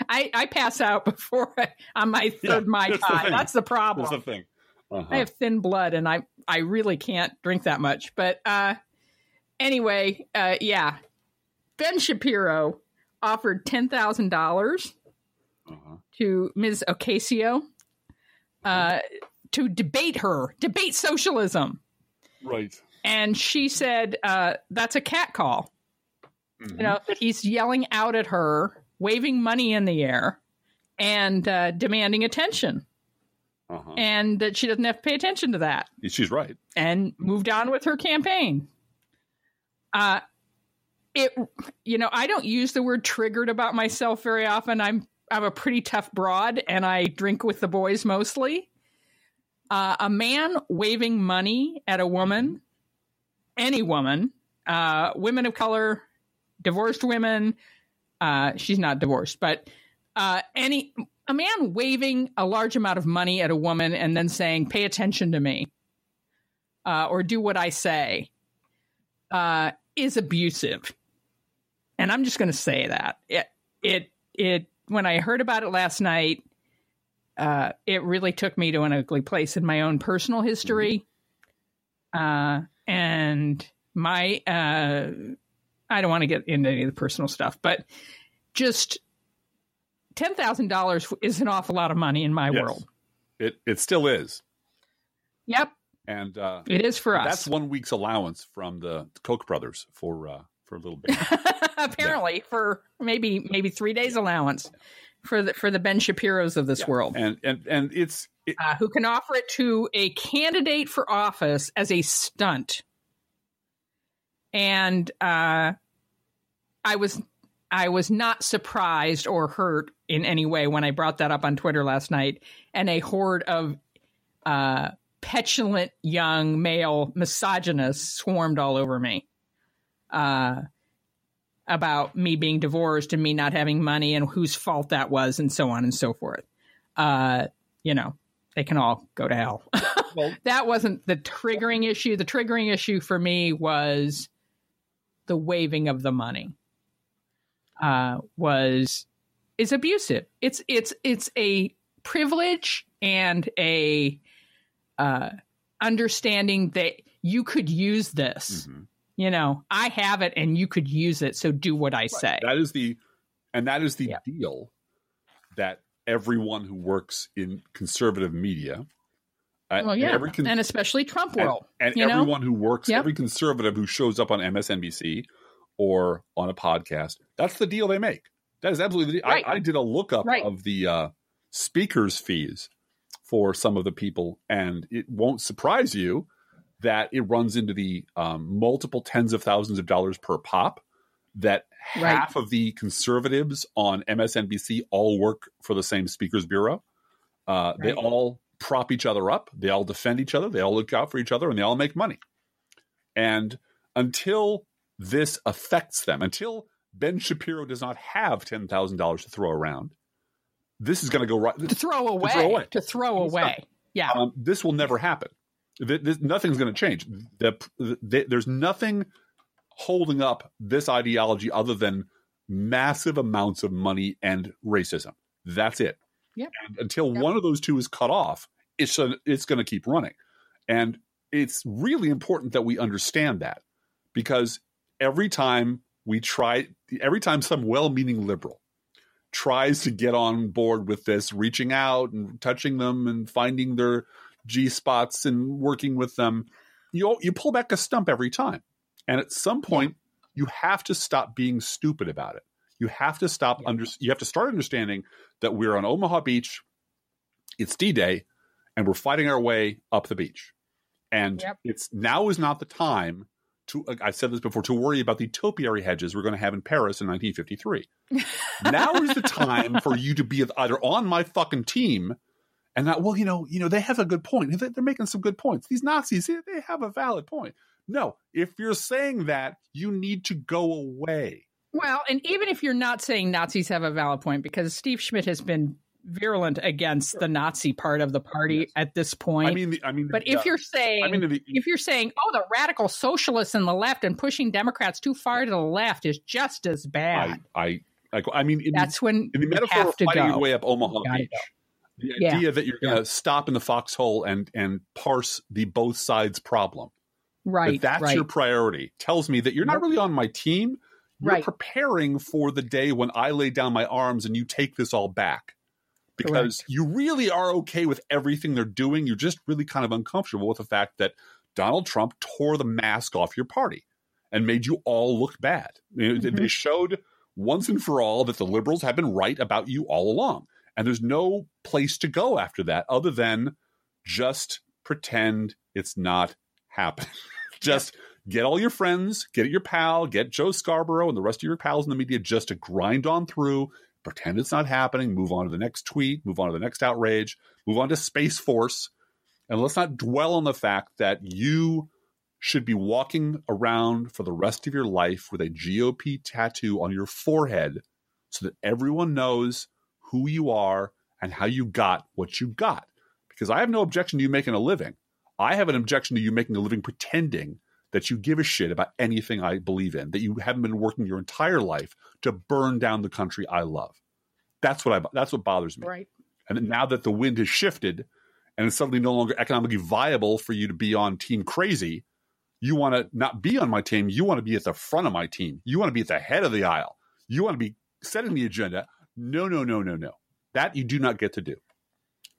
B: I pass out before on my third Mai Tai. That's the problem.
A: That's the thing.
B: I have thin blood, and I really can't drink that much. But anyway, Ben Shapiro offered $10,000 to Ms. Ocasio to debate socialism.
A: Right.
B: And she said, that's a catcall. Mm-hmm. You know, that he's yelling out at her, waving money in the air, and demanding attention. And that she doesn't have to pay attention to that.
A: She's right. And
B: moved on with her campaign. I don't use the word triggered about myself very often. I'm a pretty tough broad, and I drink with the boys mostly. A man waving money at a woman, any woman, women of color, divorced women, she's not divorced, but a man waving a large amount of money at a woman and then saying, pay attention to me, or do what I say, is abusive. And I'm just going to say that. It when I heard about it last night, it really took me to an ugly place in my own personal history. And my, I don't want to get into any of the personal stuff, but just $10,000 is an awful lot of money in my world.
A: It still is.
B: Yep.
A: And
B: it is for us.
A: That's 1 week's allowance from the Koch brothers for for a little bit.
B: Apparently, for maybe 3 days allowance for the Ben Shapiros of this world,
A: and it's
B: who can offer it to a candidate for office as a stunt. And I was not surprised or hurt in any way when I brought that up on Twitter last night, and a horde of petulant young male misogynists swarmed all over me about me being divorced and me not having money and whose fault that was and so on and so forth. They can all go to hell. Well, that wasn't the triggering issue. The triggering issue for me was the waiving of the money. Is abusive. It's a privilege and a understanding that you could use this. Mm-hmm. I have it and you could use it. So do what I say.
A: That is the deal that everyone who works in conservative media,
B: and especially Trump world,
A: and everyone who works, every conservative who shows up on MSNBC or on a podcast, that's the deal they make. That is absolutely the deal. Right. I did a lookup of the speakers' fees for some of the people, and it won't surprise you that it runs into the multiple tens of thousands of dollars per pop, that half of the conservatives on MSNBC all work for the same speakers bureau. They all prop each other up. They all defend each other. They all look out for each other, and they all make money. And until this affects them, until Ben Shapiro does not have $10,000 to throw around, this is going to go right
B: to throw away. Yeah,
A: this will never happen. Nothing's going to change. There's nothing holding up this ideology other than massive amounts of money and racism. That's it.
B: Yep.
A: And until one of those two is cut off, it's going to keep running. And it's really important that we understand that, because every time some well-meaning liberal tries to get on board with this, reaching out and touching them and finding their G-spots and working with them, you pull back a stump every time. And at some point, you have to stop being stupid about it. You have to stop. You have to start understanding that we're on Omaha Beach. It's D-Day, and we're fighting our way up the beach. And now is not the time to. I've said this before, to worry about the topiary hedges we're going to have in Paris in 1953. Now is the time for you to be either on my fucking team. And not, they have a good point. They're making some good points. These Nazis, they have a valid point. No, if you're saying that, you need to go away.
B: Well, and even if you're not saying Nazis have a valid point, because Steve Schmidt has been virulent against the Nazi part of the party at this point. If you're saying, the radical socialists in the left and pushing Democrats too far to the left is just as bad.
A: That's when in the metaphor of fighting your way up Omaha Beach. The idea that you're going to stop in the foxhole and parse the both sides problem.
B: Right.
A: That's your priority. Tells me that you're not really on my team. You're preparing for the day when I lay down my arms and you take this all back. Because you really are okay with everything they're doing. You're just really kind of uncomfortable with the fact that Donald Trump tore the mask off your party and made you all look bad. They showed once and for all that the liberals have been right about you all along. And there's no place to go after that other than just pretend it's not happening. Just get all your friends, get your pal, get Joe Scarborough and the rest of your pals in the media just to grind on through, pretend it's not happening, move on to the next tweet, move on to the next outrage, move on to Space Force. And let's not dwell on the fact that you should be walking around for the rest of your life with a GOP tattoo on your forehead so that everyone knows who you are and how you got what you got. Because I have no objection to you making a living. I have an objection to you making a living pretending that you give a shit about anything I believe in, that you haven't been working your entire life to burn down the country I love. That's what bothers me.
B: Right.
A: And now that the wind has shifted and it's suddenly no longer economically viable for you to be on Team Crazy, you want to not be on my team. You want to be at the front of my team. You want to be at the head of the aisle. You want to be setting the agenda. No. That you do not get to do.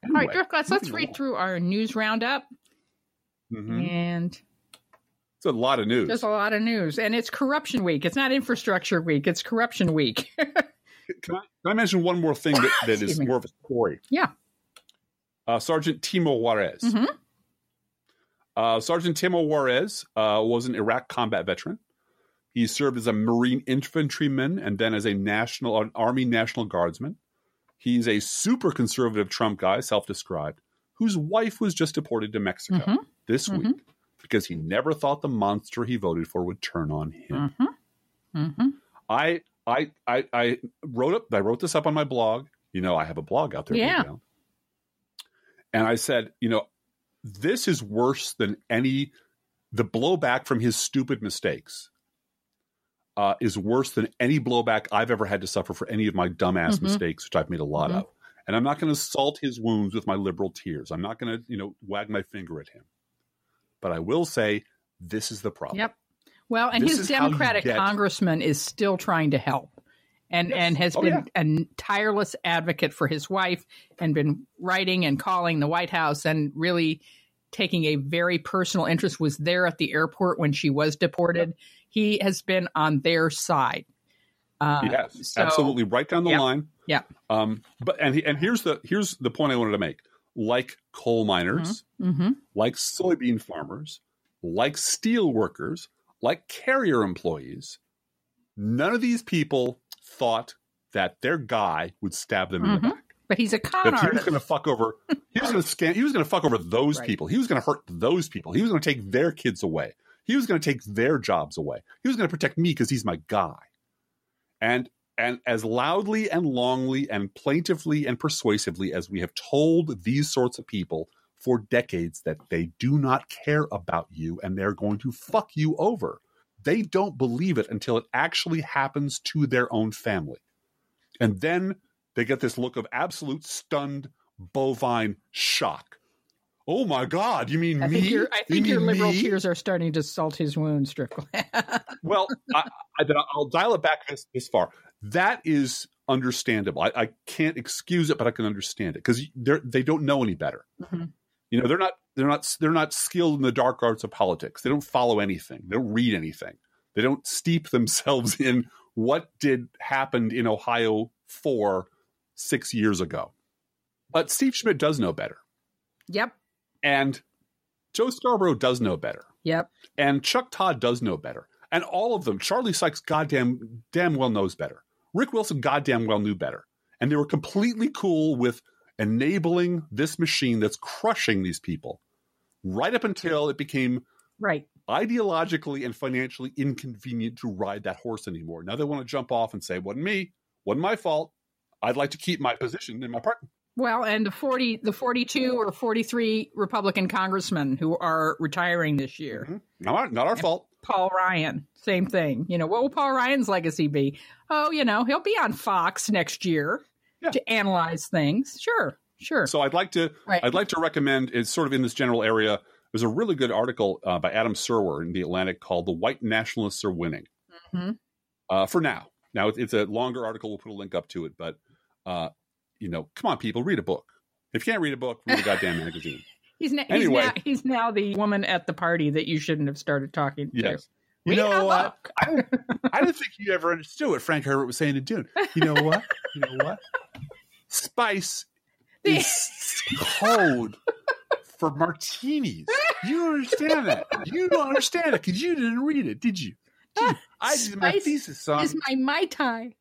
B: Anyway, all right, Driftglass, let's read through our news roundup.
A: Mm-hmm.
B: And
A: a lot of news.
B: There's a lot of news. And it's corruption week. It's not infrastructure week. It's corruption week.
A: Can I mention one more thing that is more of a story?
B: Yeah.
A: Sergeant Timo Juarez. Sergeant Timo Juarez was an Iraq combat veteran. He served as a Marine infantryman and then as an Army National Guardsman. He's a super conservative Trump guy, self-described, whose wife was just deported to Mexico this week because he never thought the monster he voted for would turn on him. I wrote this up on my blog. You know, I have a blog out there.
B: Yeah.
A: And I said, you know, this is worse than the blowback from his stupid mistakes is worse than any blowback I've ever had to suffer for any of my dumbass mistakes, which I've made a lot of. And I'm not going to salt his wounds with my liberal tears. I'm not going to, wag my finger at him. But I will say this is the problem.
B: Yep. Well, and his Democratic congressman is still trying to help and has been a tireless advocate for his wife and been writing and calling the White House and really taking a very personal interest, was there at the airport when she was deported. Yep. He has been on their side.
A: Yes, absolutely, right down the line.
B: Yeah.
A: But here's the point I wanted to make. Like coal miners, like soybean farmers, like steel workers, like carrier employees, none of these people thought that their guy would stab them in the back.
B: But he's a con artist.
A: He was going to fuck over. He was going to fuck over those people. He was going to hurt those people. He was going to take their kids away. He was going to take their jobs away. He was going to protect me because he's my guy. And as loudly and longly and plaintively and persuasively as we have told these sorts of people for decades that they do not care about you and they're going to fuck you over, they don't believe it until it actually happens to their own family. And then they get this look of absolute stunned bovine shock. Oh my God, you mean me?
B: I think your liberal tears are starting to salt his wounds, Strickland.
A: Well, I'll dial it back this far. That is understandable. I can't excuse it, but I can understand it because they don't know any better. They're not skilled in the dark arts of politics. They don't follow anything. They don't read anything. They don't steep themselves in what happened in Ohio 6 years ago. But Steve Schmidt does know better.
B: Yep.
A: And Joe Scarborough does know better.
B: Yep.
A: And Chuck Todd does know better. And all of them, Charlie Sykes damn well knows better. Rick Wilson goddamn well knew better. And they were completely cool with enabling this machine that's crushing these people right up until it became ideologically and financially inconvenient to ride that horse anymore. Now they want to jump off and say, wasn't me, wasn't my fault. I'd like to keep my position in my party.
B: Well, and the 42 or 43 Republican congressmen who are retiring this year.
A: Not our fault.
B: Paul Ryan, same thing. What will Paul Ryan's legacy be? Oh, he'll be on Fox next year to analyze things. Sure.
A: So I'd like to recommend, it's sort of in this general area. There's a really good article by Adam Serwer in The Atlantic called "The White Nationalists Are Winning." For now. Now it's a longer article. We'll put a link up to it, but come on, people, read a book. If you can't read a book, read a goddamn magazine. He's
B: now the woman at the party that you shouldn't have started talking to.
A: Yes. You know what? I didn't think you ever understood what Frank Herbert was saying in Dune. You know what? Spice is code for martinis. You don't understand that. You don't understand it because you didn't read it, did you? I did my thesis on.
B: Is my Mai Tai.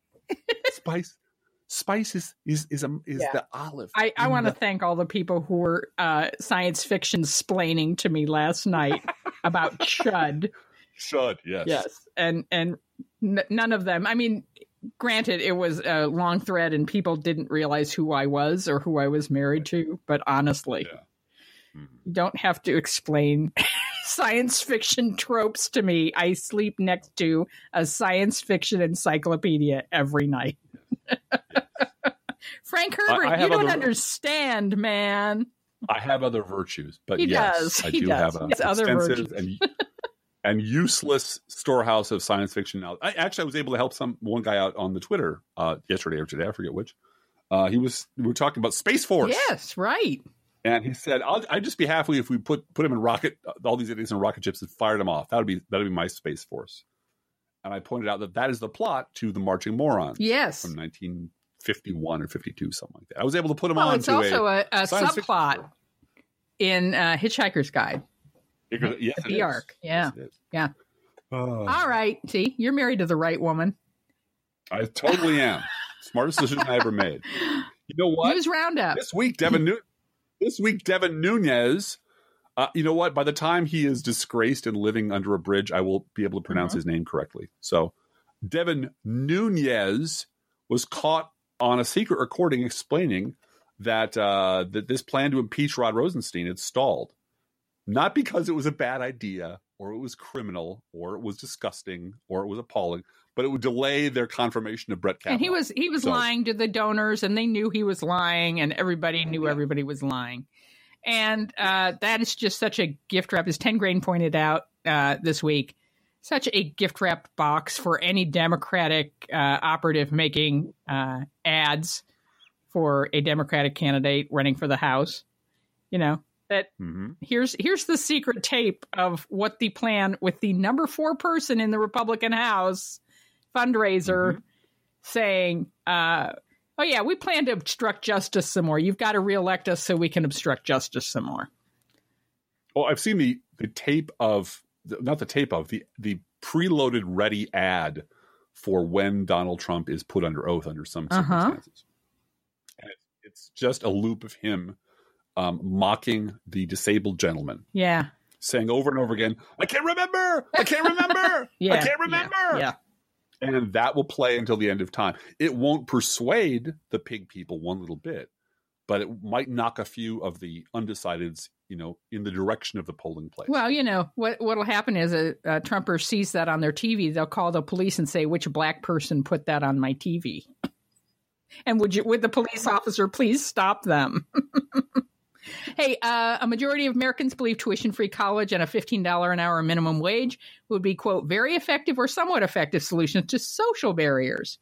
A: Spice is the olive.
B: I want to thank all the people who were science fiction splaining to me last night about Chud.
A: Chud, yes.
B: Yes. And none of them, I mean, granted, it was a long thread and people didn't realize who I was or who I was married to, but honestly, you don't have to explain science fiction tropes to me. I sleep next to a science fiction encyclopedia every night. Frank Herbert, you don't understand, man.
A: I have other virtues, but
B: he
A: yes,
B: does.
A: I do have an extensive and useless storehouse of science fiction knowledge. I was able to help one guy out on the Twitter yesterday or today, I forget which. We were talking about Space Force.
B: Yes, right.
A: And he said, I'd just be happy if we put him in all these idiots in rocket ships and fired him off. That'd be my Space Force. And I pointed out that is the plot to The Marching Morons.
B: Yes.
A: From 1951 or 52, something like that. I was able to put him on.
B: Well, it's also a subplot in Hitchhiker's Guide.
A: Yes,
B: the arc. Yeah.
A: Yes,
B: yeah. All right. See, you're married to the right woman.
A: I totally am. Smartest decision I ever made. You know what?
B: News Roundup.
A: This week, Devin Nunes. You know what? By the time he is disgraced and living under a bridge, I will be able to pronounce his name correctly. So, Devin Nunes was caught on a secret recording explaining that this plan to impeach Rod Rosenstein had stalled, not because it was a bad idea or it was criminal or it was disgusting or it was appalling, but it would delay their confirmation of Brett Kavanaugh.
B: And he was lying to the donors, and they knew he was lying, and everybody knew everybody was lying. And that is just such a gift wrap, as 10 Grain pointed out this week, such a gift wrapped box for any Democratic operative making ads for a Democratic candidate running for the House. You know, that here's the secret tape of what the plan with the number 4 person in the Republican House fundraiser saying, oh, yeah, we plan to obstruct justice some more. You've got to reelect us so we can obstruct justice some more.
A: Well, I've seen the tape of, not the tape of, the preloaded ready ad for when Donald Trump is put under oath under some circumstances. And it's just a loop of him mocking the disabled gentleman.
B: Yeah.
A: Saying over and over again, I can't remember! I can't remember! I can't remember!
B: Yeah.
A: And that will play until the end of time. It won't persuade the pig people one little bit, but it might knock a few of the undecideds, in the direction of the polling place.
B: Well, what'll happen is a Trumper sees that on their TV. They'll call the police and say, which black person put that on my TV? And would the police officer please stop them? Hey, a majority of Americans believe tuition-free college and a $15 an hour minimum wage would be, quote, very effective or somewhat effective solutions to social barriers.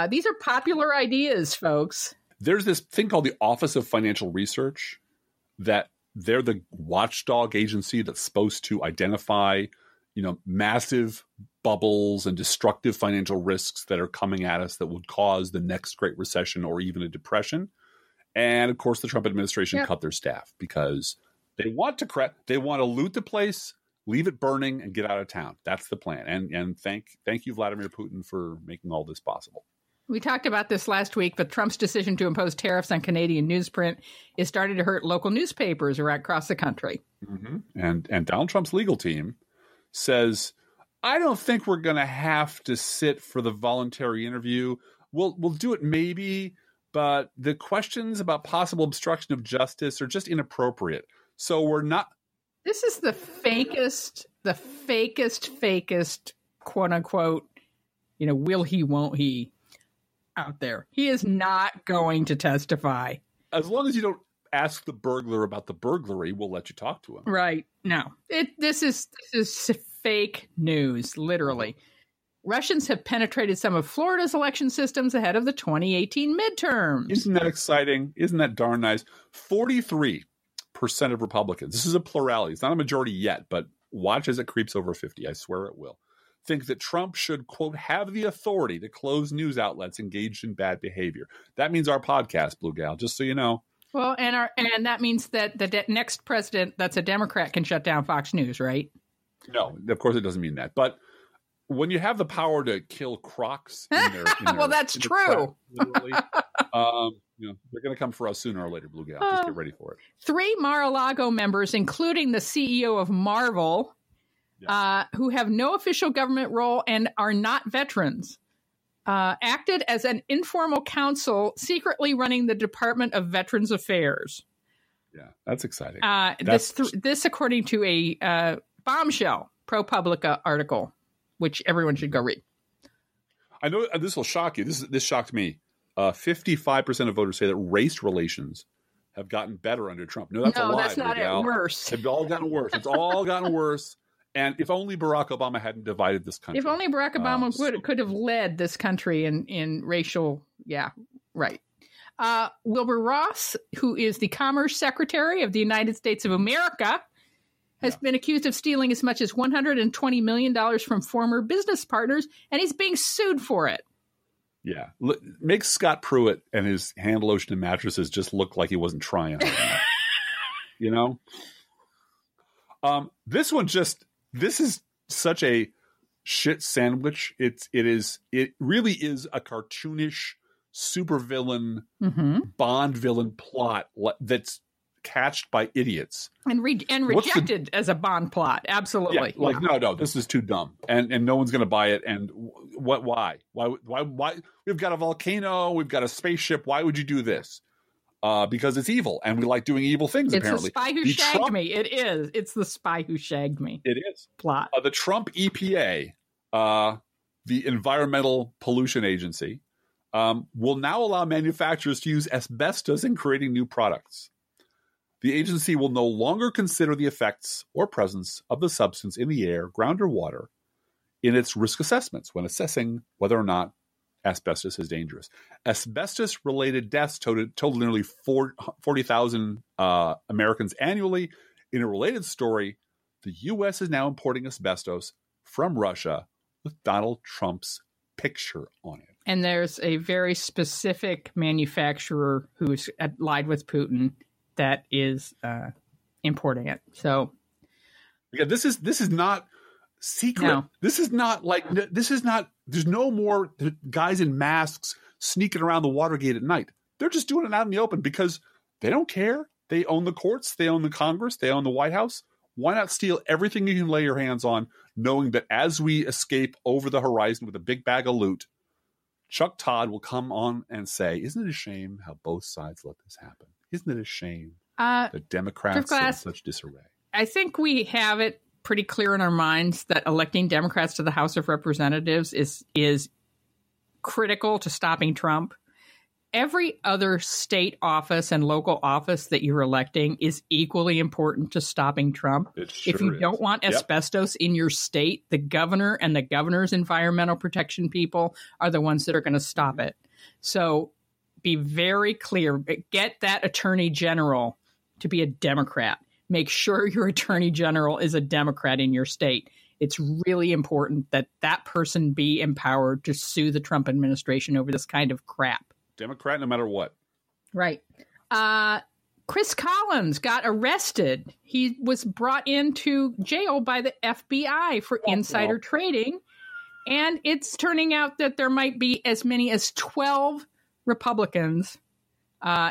B: These are popular ideas, folks.
A: There's this thing called the Office of Financial Research that they're the watchdog agency that's supposed to identify, massive bubbles and destructive financial risks that are coming at us that would cause the next Great Recession or even a depression. And of course, the Trump administration cut their staff because they want to loot the place, leave it burning, and get out of town. That's the plan. And thank you, Vladimir Putin, for making all this possible.
B: We talked about this last week, but Trump's decision to impose tariffs on Canadian newsprint is starting to hurt local newspapers across the country.
A: And Donald Trump's legal team says, I don't think we're going to have to sit for the voluntary interview. We'll do it maybe. But the questions about possible obstruction of justice are just inappropriate. So we're not.
B: This is the fakest, quote unquote, will he, won't he out there. He is not going to testify.
A: As long as you don't ask the burglar about the burglary, we'll let you talk to him.
B: Right. No, this is fake news, literally. Russians have penetrated some of Florida's election systems ahead of the 2018 midterms.
A: Isn't that exciting? Isn't that darn nice? 43% of Republicans, this is a plurality, it's not a majority yet, but watch as it creeps over 50, I swear it will, think that Trump should, quote, have the authority to close news outlets engaged in bad behavior. That means our podcast, Blue Gal, just so you know.
B: Well, and that means that the next president that's a Democrat can shut down Fox News, right?
A: No, of course it doesn't mean that, but when you have the power to kill Crocs, in their
B: well, that's true.
A: Literally, they're going to come for us sooner or later, Blue Gal. Just get ready for it.
B: 3 Mar-a-Lago members, including the CEO of Marvel, who have no official government role and are not veterans, acted as an informal council, secretly running the Department of Veterans Affairs.
A: Yeah, that's exciting.
B: This according to a bombshell ProPublica article, which everyone should go read.
A: I know this will shock you. This shocked me. 55% of voters say that race relations have gotten better under Trump. No, that's a lie.
B: That's not it. Worse.
A: It's all gotten worse. It's all gotten worse. And if only Barack Obama hadn't divided this country.
B: If only Barack Obama could have led this country in racial, right. Wilbur Ross, who is the Commerce Secretary of the United States of America, has been accused of stealing as much as $120 million from former business partners, and he's being sued for it.
A: Yeah. Makes Scott Pruitt and his hand lotion and mattresses just look like he wasn't trying hard enough. You know? This is such a shit sandwich. It really is a cartoonish supervillain, Bond villain plot that's catched by idiots
B: and rejected as a Bond plot. Absolutely.
A: Yeah, no, this is too dumb, and no one's going to buy it. And why? We've got a volcano, we've got a spaceship. Why would you do this? Because it's evil, and we like doing evil things. Apparently,
B: it's the spy who shagged me. It is. It's the spy who shagged me.
A: It is
B: plot.
A: The Trump EPA, the Environmental Pollution Agency, will now allow manufacturers to use asbestos in creating new products. The agency will no longer consider the effects or presence of the substance in the air, ground, or water in its risk assessments when assessing whether or not asbestos is dangerous. Asbestos-related deaths totaled nearly 40,000 Americans annually. In a related story, the U.S. is now importing asbestos from Russia with Donald Trump's picture on it.
B: And there's a very specific manufacturer who's allied with Putin that is importing it. So,
A: yeah, this is not secret.
B: No.
A: This is not. There's no more guys in masks sneaking around the Watergate at night. They're just doing it out in the open because they don't care. They own the courts. They own the Congress. They own the White House. Why not steal everything you can lay your hands on, knowing that as we escape over the horizon with a big bag of loot, Chuck Todd will come on and say, "Isn't it a shame how both sides let this happen? Isn't it a shame that Democrats are in such disarray?"
B: I think we have it pretty clear in our minds that electing Democrats to the House of Representatives is critical to stopping Trump. Every other state office and local office that you're electing is equally important to stopping Trump.
A: Sure
B: if you don't want asbestos in your state, the governor and the governor's environmental protection people are the ones that are going to stop it. So be very clear. Get that attorney general to be a Democrat. Make sure your attorney general is a Democrat in your state. It's really important that that person be empowered to sue the Trump administration over this kind of crap.
A: Democrat, no matter what.
B: Right. Chris Collins got arrested. He was brought into jail by the FBI for insider trading. And it's turning out that there might be as many as 12 Republicans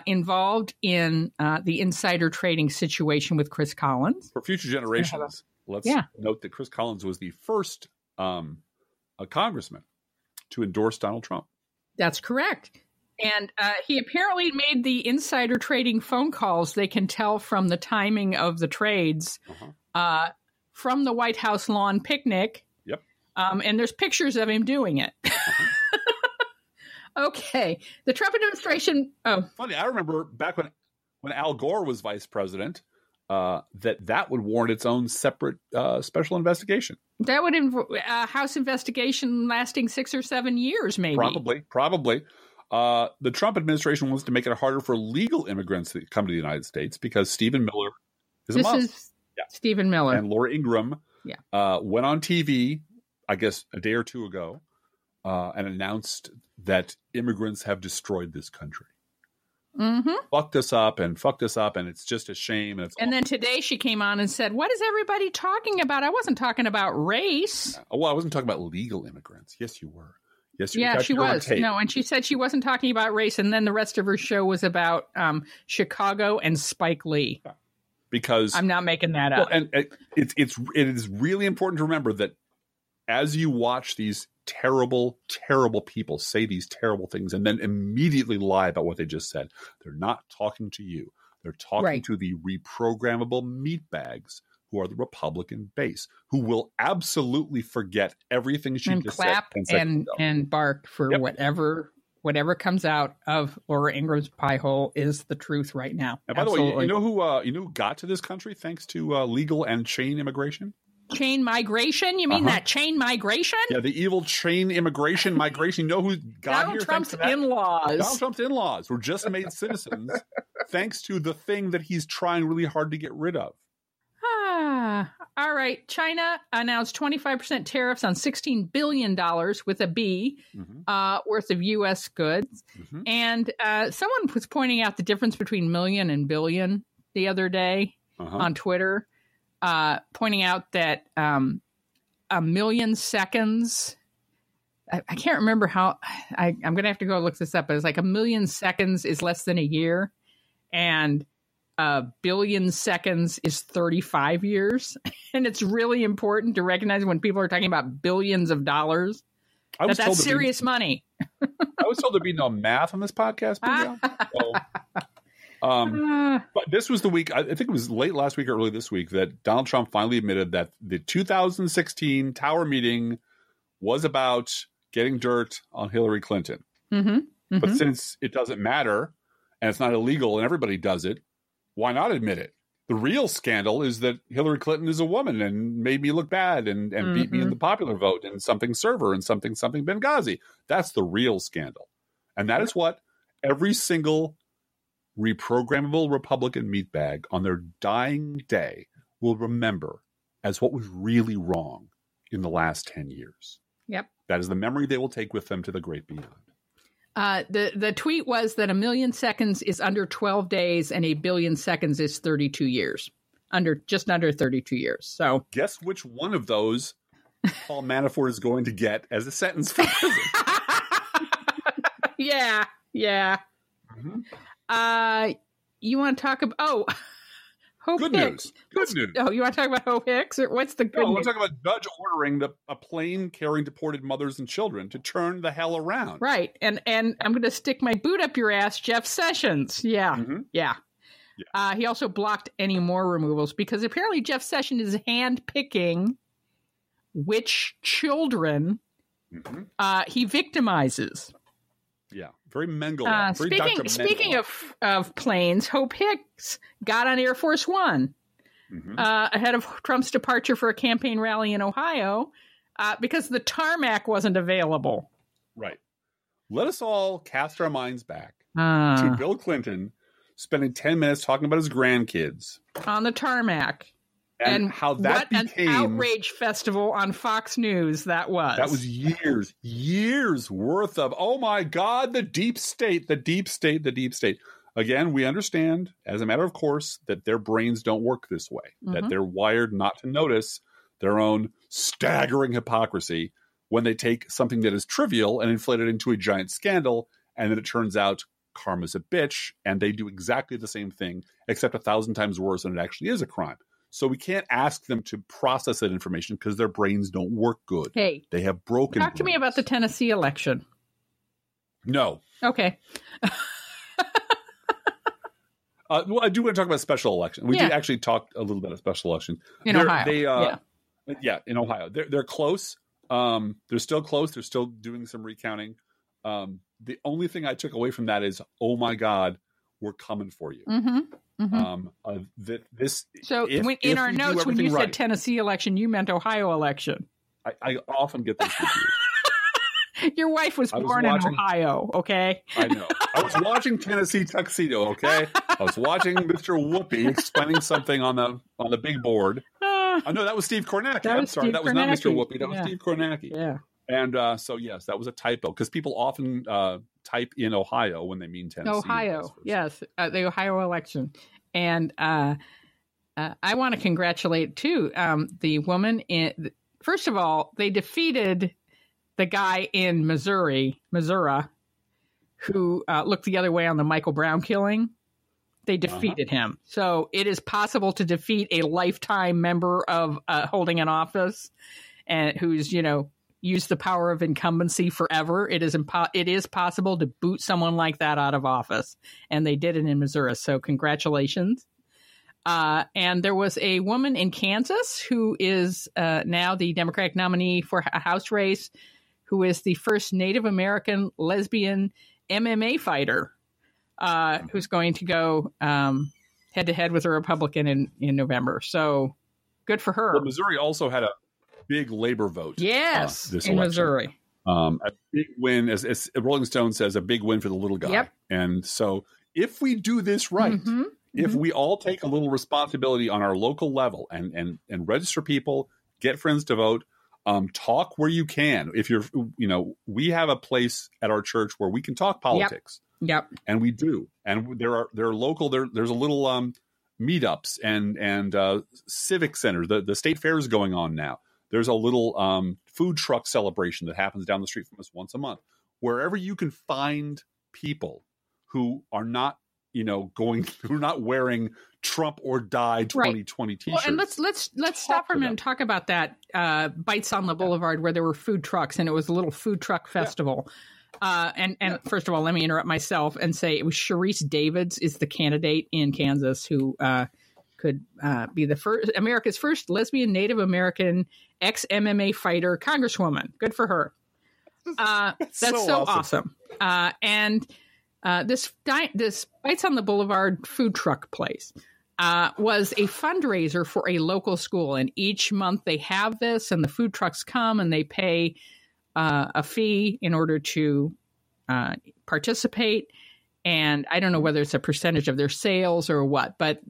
B: involved in the insider trading situation with Chris Collins.
A: For future generations, let's note that Chris Collins was the first congressman to endorse Donald Trump.
B: That's correct. And he apparently made the insider trading phone calls. They can tell from the timing of the trades from the White House lawn picnic.
A: Yep.
B: And there's pictures of him doing it. Okay. The Trump administration. Oh,
A: funny. I remember back when Al Gore was vice president, that would warrant its own separate special investigation.
B: That would a House investigation lasting 6 or 7 years, maybe.
A: Probably. The Trump administration wants to make it harder for legal immigrants to come to the United States because Stephen Miller is a Muslim.
B: This is Stephen Miller.
A: And Laura Ingraham went on TV, I guess, a day or two ago, and announced that immigrants have destroyed this country. Fucked us up, and it's just a shame.
B: And then today she came on and said, "What is everybody talking about? I wasn't talking about race."
A: Well, I wasn't talking about legal immigrants. Yes, you were. Yes,
B: yeah, she was. No, and she said she wasn't talking about race, and then the rest of her show was about Chicago and Spike Lee.
A: Because
B: I'm not making that up.
A: And it is really important to remember that as you watch these terrible, terrible people say these terrible things and then immediately lie about what they just said, they're not talking to you. They're talking to the reprogrammable meatbags who are the Republican base, who will absolutely forget everything she just
B: said. And bark for whatever comes out of Laura Ingram's pie hole is the truth right now.
A: And by the way, you know who got to this country thanks to legal and chain immigration?
B: chain migration? You mean that chain migration?
A: Yeah, the evil chain immigration migration. You know who got
B: Donald
A: here?
B: Trump's in-laws.
A: Donald Trump's in-laws were just made citizens thanks to the thing that he's trying really hard to get rid of.
B: All right. China announced 25% tariffs on $16 billion with a B worth of U.S. goods. And someone was pointing out the difference between million and billion the other day on Twitter, pointing out that a million seconds, I can't remember how, I'm going to have to go look this up, but it's like a million seconds is less than a year. And a billion seconds is 35 years. And it's really important to recognize when people are talking about billions of dollars, that's serious money.
A: I was told there'd be no math on this podcast. But this was the week, I think it was late last week or early this week, that Donald Trump finally admitted that the 2016 Tower meeting was about getting dirt on Hillary Clinton. But since it doesn't matter and it's not illegal and everybody does it, why not admit it? The real scandal is that Hillary Clinton is a woman and made me look bad and beat me in the popular vote and something server and something Benghazi. That's the real scandal. And that is what every single reprogrammable Republican meatbag on their dying day will remember as what was really wrong in the last 10 years.
B: Yep.
A: That is the memory they will take with them to the great beyond.
B: The tweet was that a million seconds is under 12 days and a billion seconds is 32 years. Just under 32 years. So
A: guess which one of those Paul Manafort is going to get as a sentence for prison.
B: Yeah. You want to talk about Hope
A: Good
B: Hicks.
A: news. Good news.
B: Oh, you want to talk about Hope Hicks? Or what's the good news?
A: I want to talk about Judge ordering a plane carrying deported mothers and children to turn the hell around.
B: Right. And I'm going to stick my boot up your ass, Jeff Sessions. Yeah. He also blocked any more removals because apparently Jeff Sessions is handpicking which children he victimizes.
A: Yeah, very Mengele.
B: Speaking of planes, Hope Hicks got on Air Force One ahead of Trump's departure for a campaign rally in Ohio because the tarmac wasn't available.
A: Right. Let us all cast our minds back to Bill Clinton spending 10 minutes talking about his grandkids
B: on the tarmac.
A: And how that became
B: an outrage festival on Fox News that was.
A: That was years worth of, oh my God, the deep state. Again, we understand, as a matter of course, that their brains don't work this way, that they're wired not to notice their own staggering hypocrisy when they take something that is trivial and inflate it into a giant scandal, and then it turns out karma's a bitch, and they do exactly the same thing, except 1,000 times worse, and it actually is a crime. So we can't ask them to process that information because their brains don't work good.
B: Hey,
A: they have broken
B: Talk to me about the Tennessee election.
A: No.
B: Okay.
A: Well, I do want to talk about special election. We did actually talk a little bit about special election.
B: In Ohio.
A: In Ohio. They're close. They're still close. They're still doing some recounting. The only thing I took away from that is, oh my God, we're coming for you.
B: So in our notes, when you said Tennessee election, you meant Ohio election.
A: I often get those confused.
B: Your wife was born in Ohio, okay?
A: I know. I was watching Tennessee Tuxedo, okay? I was watching Mr. Whoopi explaining something on the big board. No, that was Steve Kornacki. I'm sorry, that was not Mr. Whoopi. That was Steve Kornacki.
B: Yeah.
A: And so, yes, that was a typo because people often type in Ohio when they mean Tennessee.
B: Ohio, yes, the Ohio election. And I want to congratulate, too, the woman. First of all, they defeated the guy in Missouri, who looked the other way on the Michael Brown killing. They defeated him. So it is possible to defeat a lifetime member of holding an office and who's, used the power of incumbency forever. It is possible to boot someone like that out of office. And they did it in Missouri. So congratulations. And there was a woman in Kansas who is now the Democratic nominee for a House race, who is the first Native American lesbian MMA fighter who's going to go head-to-head with a Republican in November. So Good for her.
A: Well, Missouri also had a big labor vote.
B: Yes,
A: this
B: in
A: election.
B: Missouri.
A: A big win, as Rolling Stone says, a big win for the little guy.
B: Yep.
A: And so if we do this right, if we all take a little responsibility on our local level and register people, get friends to vote, talk where you can. If you're, we have a place at our church where we can talk politics.
B: Yep.
A: And we do. And there are local, there's a little meetups and civic centers. The state fair is going on now. There's a little food truck celebration that happens down the street from us once a month. Wherever you can find people who are not, who are not wearing Trump or Die 2020 t-shirts.
B: Well, and let's stop for a minute and talk about that Bites on the Boulevard where there were food trucks and it was a little food truck festival. And first of all, let me interrupt myself and say it was Sharice Davids is the candidate in Kansas who could be the America's first lesbian Native American ex-MMA fighter congresswoman. Good for her. That's so awesome. And this Bites on the Boulevard food truck place was a fundraiser for a local school. And each month they have this and the food trucks come and they pay a fee in order to participate. And I don't know whether it's a percentage of their sales or what, but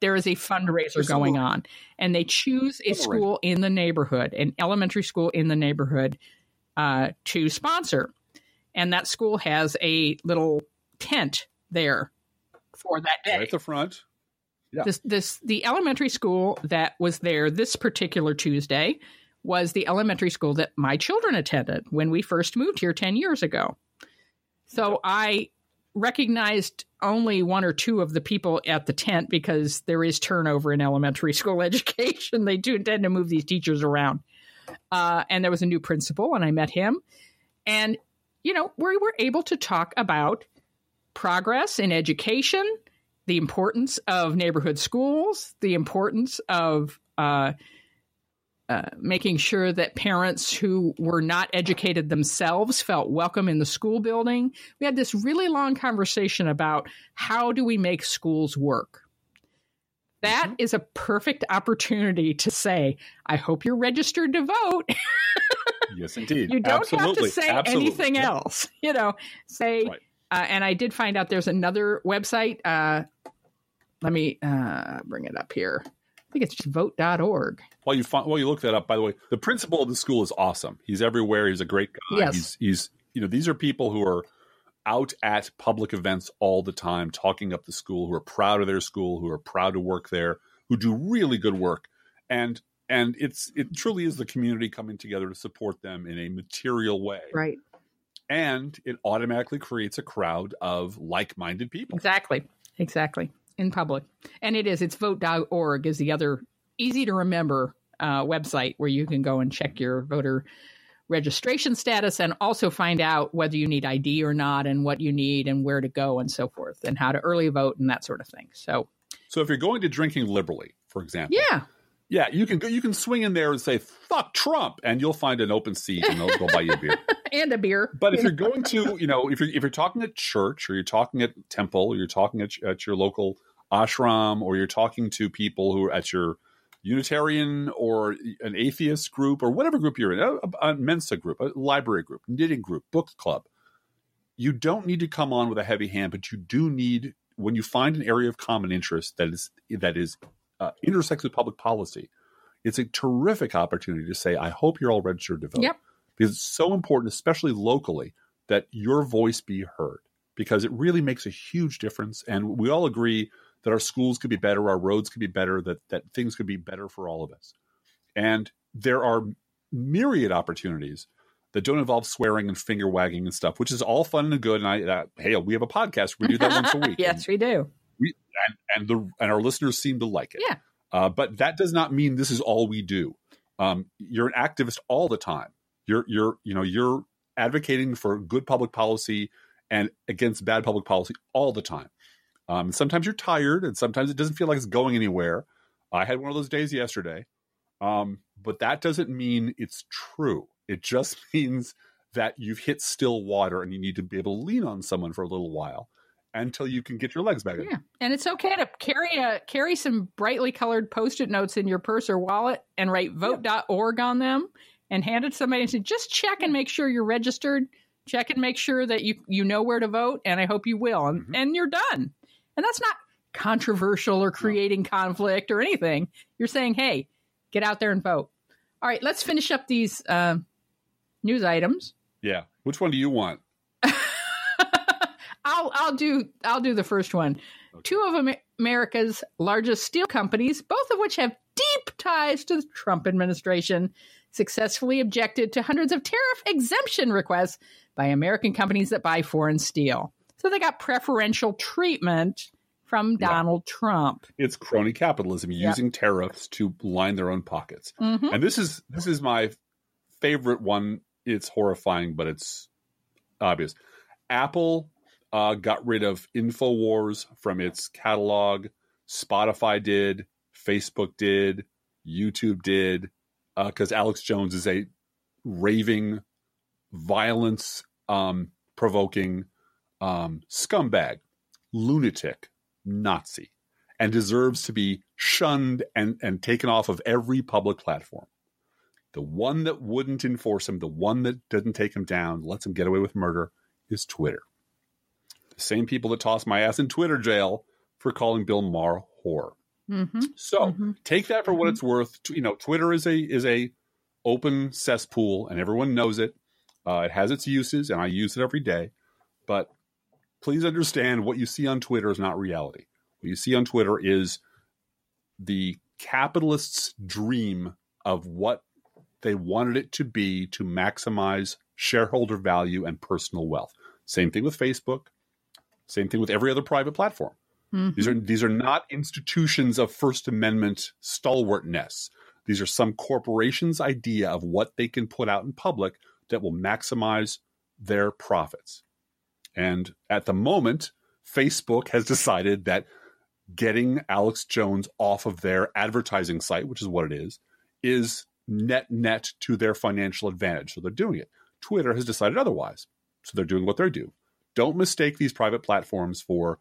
B: there is a fundraiser going on. And they choose a school in the neighborhood, an elementary school in the neighborhood to sponsor. And that school has a little tent there for that day.
A: Right at the front. Yeah.
B: The elementary school that was there this particular Tuesday was the elementary school that my children attended when we first moved here 10 years ago. So I recognized only one or two of the people at the tent because there is turnover in elementary school education. They do tend to move these teachers around. And there was a new principal and I met him. And, we were able to talk about progress in education, the importance of neighborhood schools, the importance of making sure that parents who were not educated themselves felt welcome in the school building. We had this really long conversation about how do we make schools work. That is a perfect opportunity to say, I hope you're registered to vote.
A: Yes, indeed.
B: You don't have to say anything else. Say,
A: right.
B: And I did find out there's another website. Let me bring it up here. I think it's just vote.org.
A: While you look that up, by the way, the principal of the school is awesome. He's everywhere. He's a great guy.
B: Yes.
A: He's these are people who are out at public events all the time, talking up the school, who are proud of their school, who are proud to work there, who do really good work. And it truly is the community coming together to support them in a material way.
B: Right.
A: And it automatically creates a crowd of like-minded people.
B: Exactly. In public. And it's vote.org is the other easy to remember website where you can go and check your voter registration status and also find out whether you need ID or not and what you need and where to go and so forth and how to early vote and that sort of thing. So
A: if you're going to drinking liberally, for example. Yeah, you can swing in there and say, fuck Trump, and you'll find an open seat and they'll go buy you a beer.
B: And a beer.
A: But if you're going to, if you're talking at church or you're talking at temple or you're talking at your local ashram or you're talking to people who are at your Unitarian or an atheist group or whatever group you're in, a Mensa group, a library group, knitting group, book club, you don't need to come on with a heavy hand, but you do need, when you find an area of common interest that is intersects with public policy, it's a terrific opportunity to say, I hope you're all registered to vote.
B: Yep.
A: Because it's so important, especially locally, that your voice be heard, because it really makes a huge difference. And we all agree that our schools could be better, our roads could be better, that things could be better for all of us. And there are myriad opportunities that don't involve swearing and finger wagging and stuff, which is all fun and good. And we have a podcast. We do that once a week.
B: Yes, we do.
A: And our listeners seem to like it.
B: Yeah.
A: But that does not mean this is all we do. You're an activist all the time. You're advocating for good public policy and against bad public policy all the time. Sometimes you're tired and sometimes it doesn't feel like it's going anywhere. I had one of those days yesterday. But that doesn't mean it's true. It just means that you've hit still water and you need to be able to lean on someone for a little while. until you can get your legs back in.
B: Yeah, and it's okay to carry some brightly colored Post-it notes in your purse or wallet and write vote.org on them and hand it to somebody and say, just check and make sure you're registered. Check and make sure that you know where to vote, and I hope you will. And you're done. And that's not controversial or creating conflict or anything. You're saying, hey, get out there and vote. All right, let's finish up these news items.
A: Yeah. Which one do you want?
B: I'll do the first one. Okay. Two of America's largest steel companies, both of which have deep ties to the Trump administration, successfully objected to hundreds of tariff exemption requests by American companies that buy foreign steel. So they got preferential treatment from Donald Trump.
A: It's crony capitalism using tariffs to line their own pockets. Mm-hmm. And this is my favorite one. It's horrifying, but it's obvious. Apple got rid of InfoWars from its catalog. Spotify did. Facebook did. YouTube did. Because Alex Jones is a raving, violence-provoking scumbag, lunatic, Nazi, and deserves to be shunned and taken off of every public platform. The one that wouldn't enforce him, the one that doesn't take him down, lets him get away with murder, is Twitter. The same people that tossed my ass in Twitter jail for calling Bill Maher whore. Mm-hmm. So take that for what it's worth. Twitter is a open cesspool, and everyone knows it. It has its uses, and I use it every day. But please understand, what you see on Twitter is not reality. What you see on Twitter is the capitalists' dream of what they wanted it to be to maximize shareholder value and personal wealth. Same thing with Facebook. Same thing with every other private platform. Mm-hmm. These are not institutions of First Amendment stalwartness. These are some corporation's idea of what they can put out in public that will maximize their profits. And at the moment, Facebook has decided that getting Alex Jones off of their advertising site, which is what it is net to their financial advantage. So they're doing it. Twitter has decided otherwise. So they're doing what they do. Don't mistake these private platforms for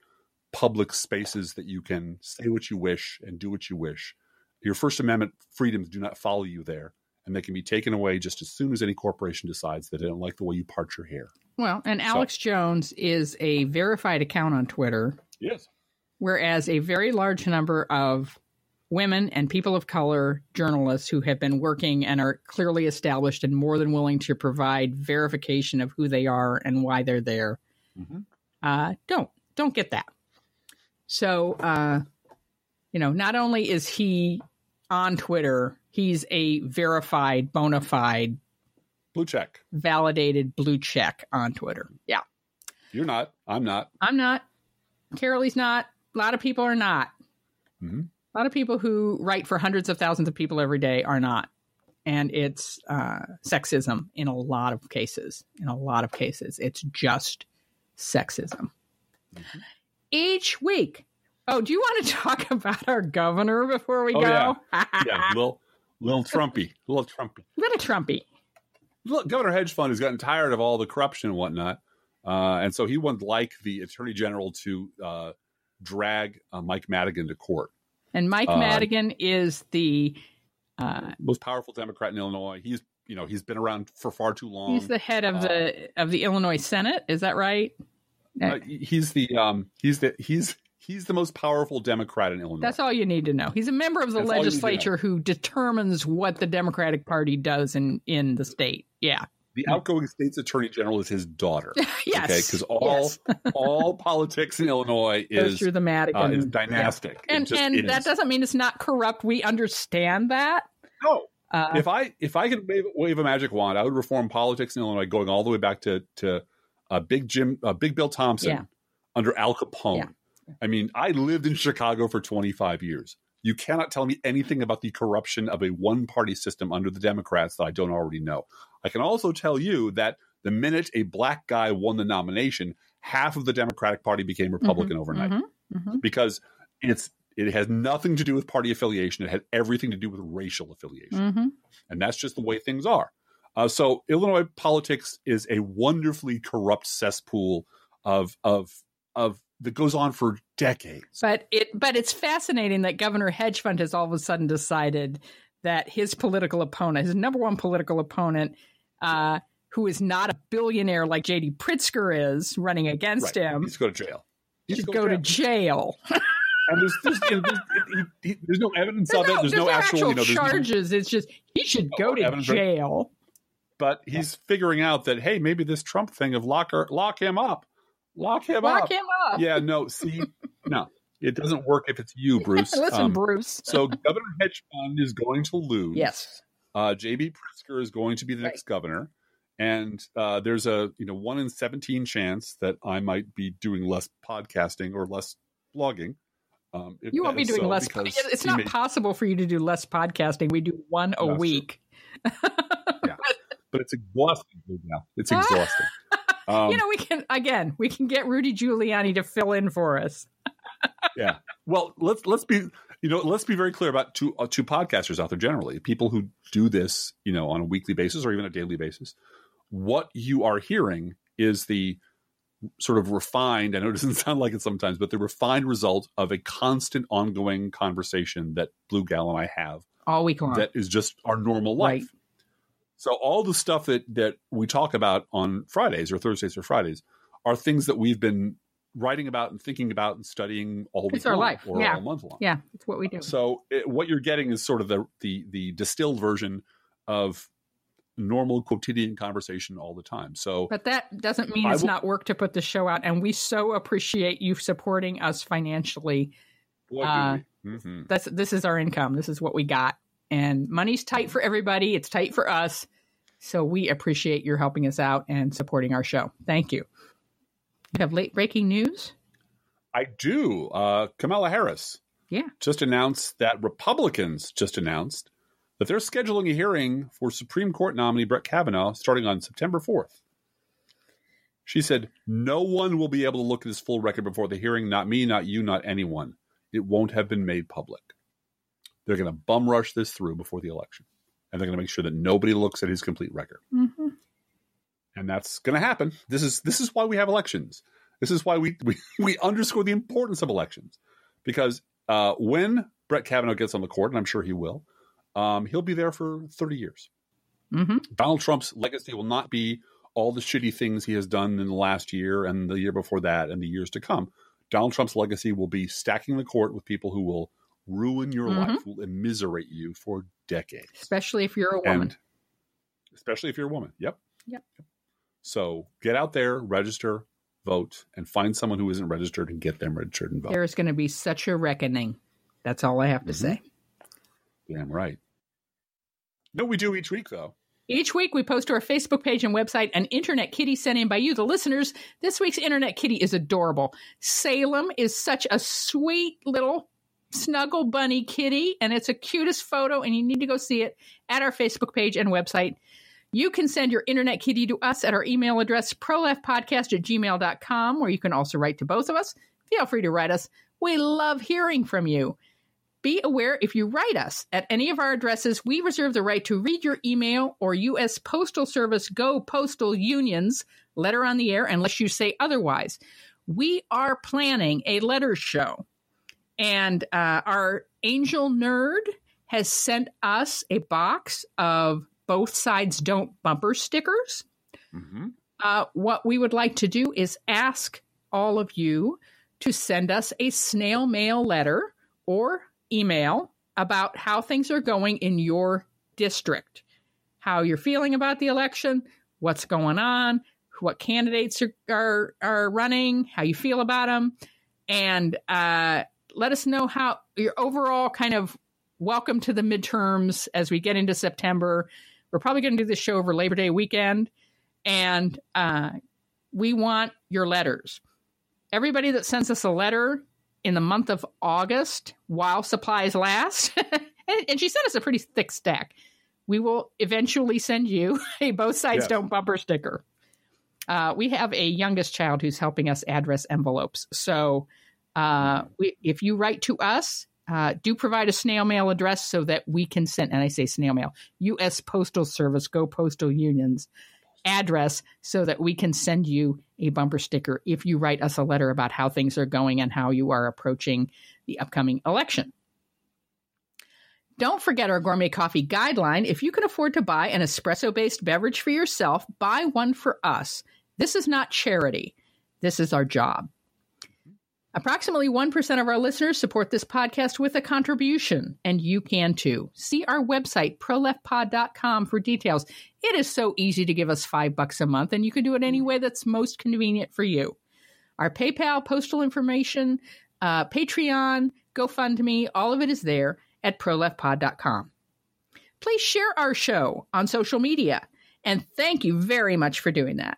A: public spaces that you can say what you wish and do what you wish. Your First Amendment freedoms do not follow you there, and they can be taken away just as soon as any corporation decides that they don't like the way you part your hair.
B: Well, and Alex Jones is a verified account on Twitter.
A: Yes.
B: Whereas a very large number of women and people of color journalists who have been working and are clearly established and more than willing to provide verification of who they are and why they're there, don't get that. So, not only is he on Twitter, he's a verified, bona fide,
A: blue check,
B: validated blue check on Twitter. Yeah.
A: You're not. I'm not.
B: I'm not. Carolee's not. A lot of people are not. Mm-hmm. A lot of people who write for hundreds of thousands of people every day are not. And it's sexism in a lot of cases. It's just sexism. Mm-hmm. Each week. Oh, do you want to talk about our governor before we go?
A: Yeah, little Trumpy. Little
B: Trumpy.
A: Look, Governor Hedge Fund has gotten tired of all the corruption and whatnot. And so he wouldn't like the Attorney General to drag Mike Madigan to court.
B: And Mike Madigan is the
A: most powerful Democrat in Illinois. He's been around for far too long.
B: He's the head of the Illinois Senate. Is that right?
A: He's the most powerful Democrat in Illinois.
B: That's all you need to know. He's a member of the legislature who determines what the Democratic Party does in the state. Yeah.
A: The outgoing state's attorney general is his daughter.
B: Yes.
A: Okay, because all politics in Illinois is
B: through the Madigan.
A: Is dynastic.
B: Yeah. And that doesn't mean it's not corrupt. We understand that.
A: No. If I could wave a magic wand, I would reform politics in Illinois, going all the way back to Big Bill Thompson under Al Capone. Yeah. I mean, I lived in Chicago for 25 years. You cannot tell me anything about the corruption of a one-party system under the Democrats that I don't already know. I can also tell you that the minute a black guy won the nomination, half of the Democratic Party became Republican overnight because it has nothing to do with party affiliation. It had everything to do with racial affiliation. And that's just the way things are. So Illinois politics is a wonderfully corrupt cesspool of that goes on for decades.
B: But it's fascinating that Governor Hedge Fund has all of a sudden decided that his political opponent, his number one political opponent, who is not a billionaire like J.D. Pritzker is, running against him.
A: He should go to jail.
B: He should go to jail.
A: And there's no evidence of it. There's no actual
B: charges. It's just he should go to jail.
A: But he's figuring out that, hey, maybe this Trump thing of lock him up. Lock him up. Yeah, no, see, no. It doesn't work if it's you, Bruce.
B: Listen, Bruce.
A: So Governor Hedge Fund is going to lose.
B: Yes.
A: J.B. Pritzker is going to be the next governor. And there's a 1 in 17 chance that I might be doing less podcasting or less blogging.
B: You won't be doing less. It's not possible for you to do less podcasting. We do one a week.
A: Yeah. But it's exhausting now. It's exhausting.
B: We can get Rudy Giuliani to fill in for us.
A: Yeah. Well, let's be very clear about two podcasters out there generally, people who do this, on a weekly basis or even a daily basis. What you are hearing is the sort of refined, I know it doesn't sound like it sometimes, but the refined result of a constant ongoing conversation that Blue Gal and I have
B: all week long.
A: That is just our normal life. Right. So all the stuff that we talk about on Fridays or Thursdays or Fridays are things that we've been writing about and thinking about and studying all week long life. Or all month long.
B: Yeah, it's what we do.
A: So what you're getting is sort of the distilled version of normal quotidian conversation all the time. So,
B: but that doesn't mean it's not work to put the show out. And we so appreciate you supporting us financially. This is our income. This is what we got. And money's tight for everybody. It's tight for us. So we appreciate your helping us out and supporting our show. Thank you. You have late breaking news?
A: I do. Kamala Harris Republicans just announced that they're scheduling a hearing for Supreme Court nominee Brett Kavanaugh starting on September 4th. She said, no one will be able to look at his full record before the hearing. Not me, not you, not anyone. It won't have been made public. They're going to bum rush this through before the election. And they're going to make sure that nobody looks at his complete record. Mm-hmm. And that's going to happen. This is why we have elections. This is why we underscore the importance of elections. Because when Brett Kavanaugh gets on the court, and I'm sure he will, he'll be there for 30 years. Mm-hmm. Donald Trump's legacy will not be all the shitty things he has done in the last year and the year before that and the years to come. Donald Trump's legacy will be stacking the court with people who will ruin your life, will immiserate you for decades.
B: Especially if you're a woman.
A: Yep. So get out there, register, vote, and find someone who isn't registered and get them registered and vote.
B: There's going to be such a reckoning. That's all I have to say.
A: Damn right. No, we do each week, though.
B: Each week, we post to our Facebook page and website an Internet Kitty sent in by you, the listeners. This week's Internet Kitty is adorable. Salem is such a sweet little snuggle bunny kitty, and it's the cutest photo, and you need to go see it at our Facebook page and website. You can send your Internet Kitty to us at our email address, proleftpodcast@gmail.com, where you can also write to both of us. Feel free to write us. We love hearing from you. Be aware, if you write us at any of our addresses, we reserve the right to read your email or U.S. Postal Service Go Postal Union's letter on the air unless you say otherwise. We are planning a letter show, and our angel nerd has sent us a box of Both Sides Don't bumper stickers. Mm-hmm. What we would like to do is ask all of you to send us a snail mail letter or email about how things are going in your district, how you're feeling about the election, what's going on, what candidates are running, how you feel about them, and let us know how your overall kind of welcome to the midterms as we get into September. We're probably going to do this show over Labor Day weekend, and we want your letters. Everybody that sends us a letter in the month of August, while supplies last, and she sent us a pretty thick stack, we will eventually send you a Both Sides Don't bumper sticker. We have a youngest child who's helping us address envelopes. So if you write to us, do provide a snail mail address so that we can send, and I say snail mail, U.S. Postal Service, Go Postal Unions. address so that we can send you a bumper sticker if you write us a letter about how things are going and how you are approaching the upcoming election. Don't forget our gourmet coffee guideline. If you can afford to buy an espresso-based beverage for yourself, buy one for us. This is not charity. This is our job. Approximately 1% of our listeners support this podcast with a contribution, and you can too. See our website, proleftpod.com, for details. It is so easy to give us $5 a month, and you can do it any way that's most convenient for you. Our PayPal, postal information, Patreon, GoFundMe, all of it is there at proleftpod.com. Please share our show on social media, and thank you very much for doing that.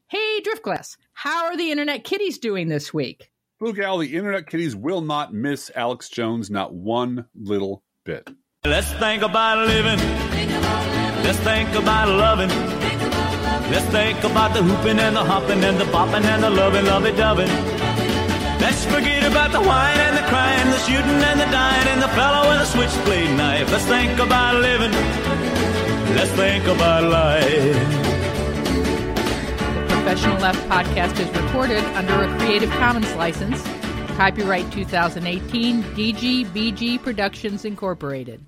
B: Hey, Driftglass, how are the Internet Kitties doing this week?
A: Blue Gal, the Internet Kitties will not miss Alex Jones, not one little bit.
C: Let's think about living. Let's think about loving. Let's think about the hooping and the hopping and the bopping and the loving, lovey-dovey. Let's forget about the wine and the crying, the shooting and the dying, and the fellow with a switchblade knife. Let's think about living. Let's think about life.
B: Professional Left podcast is recorded under a Creative Commons license. Copyright 2018, DGBG Productions Incorporated.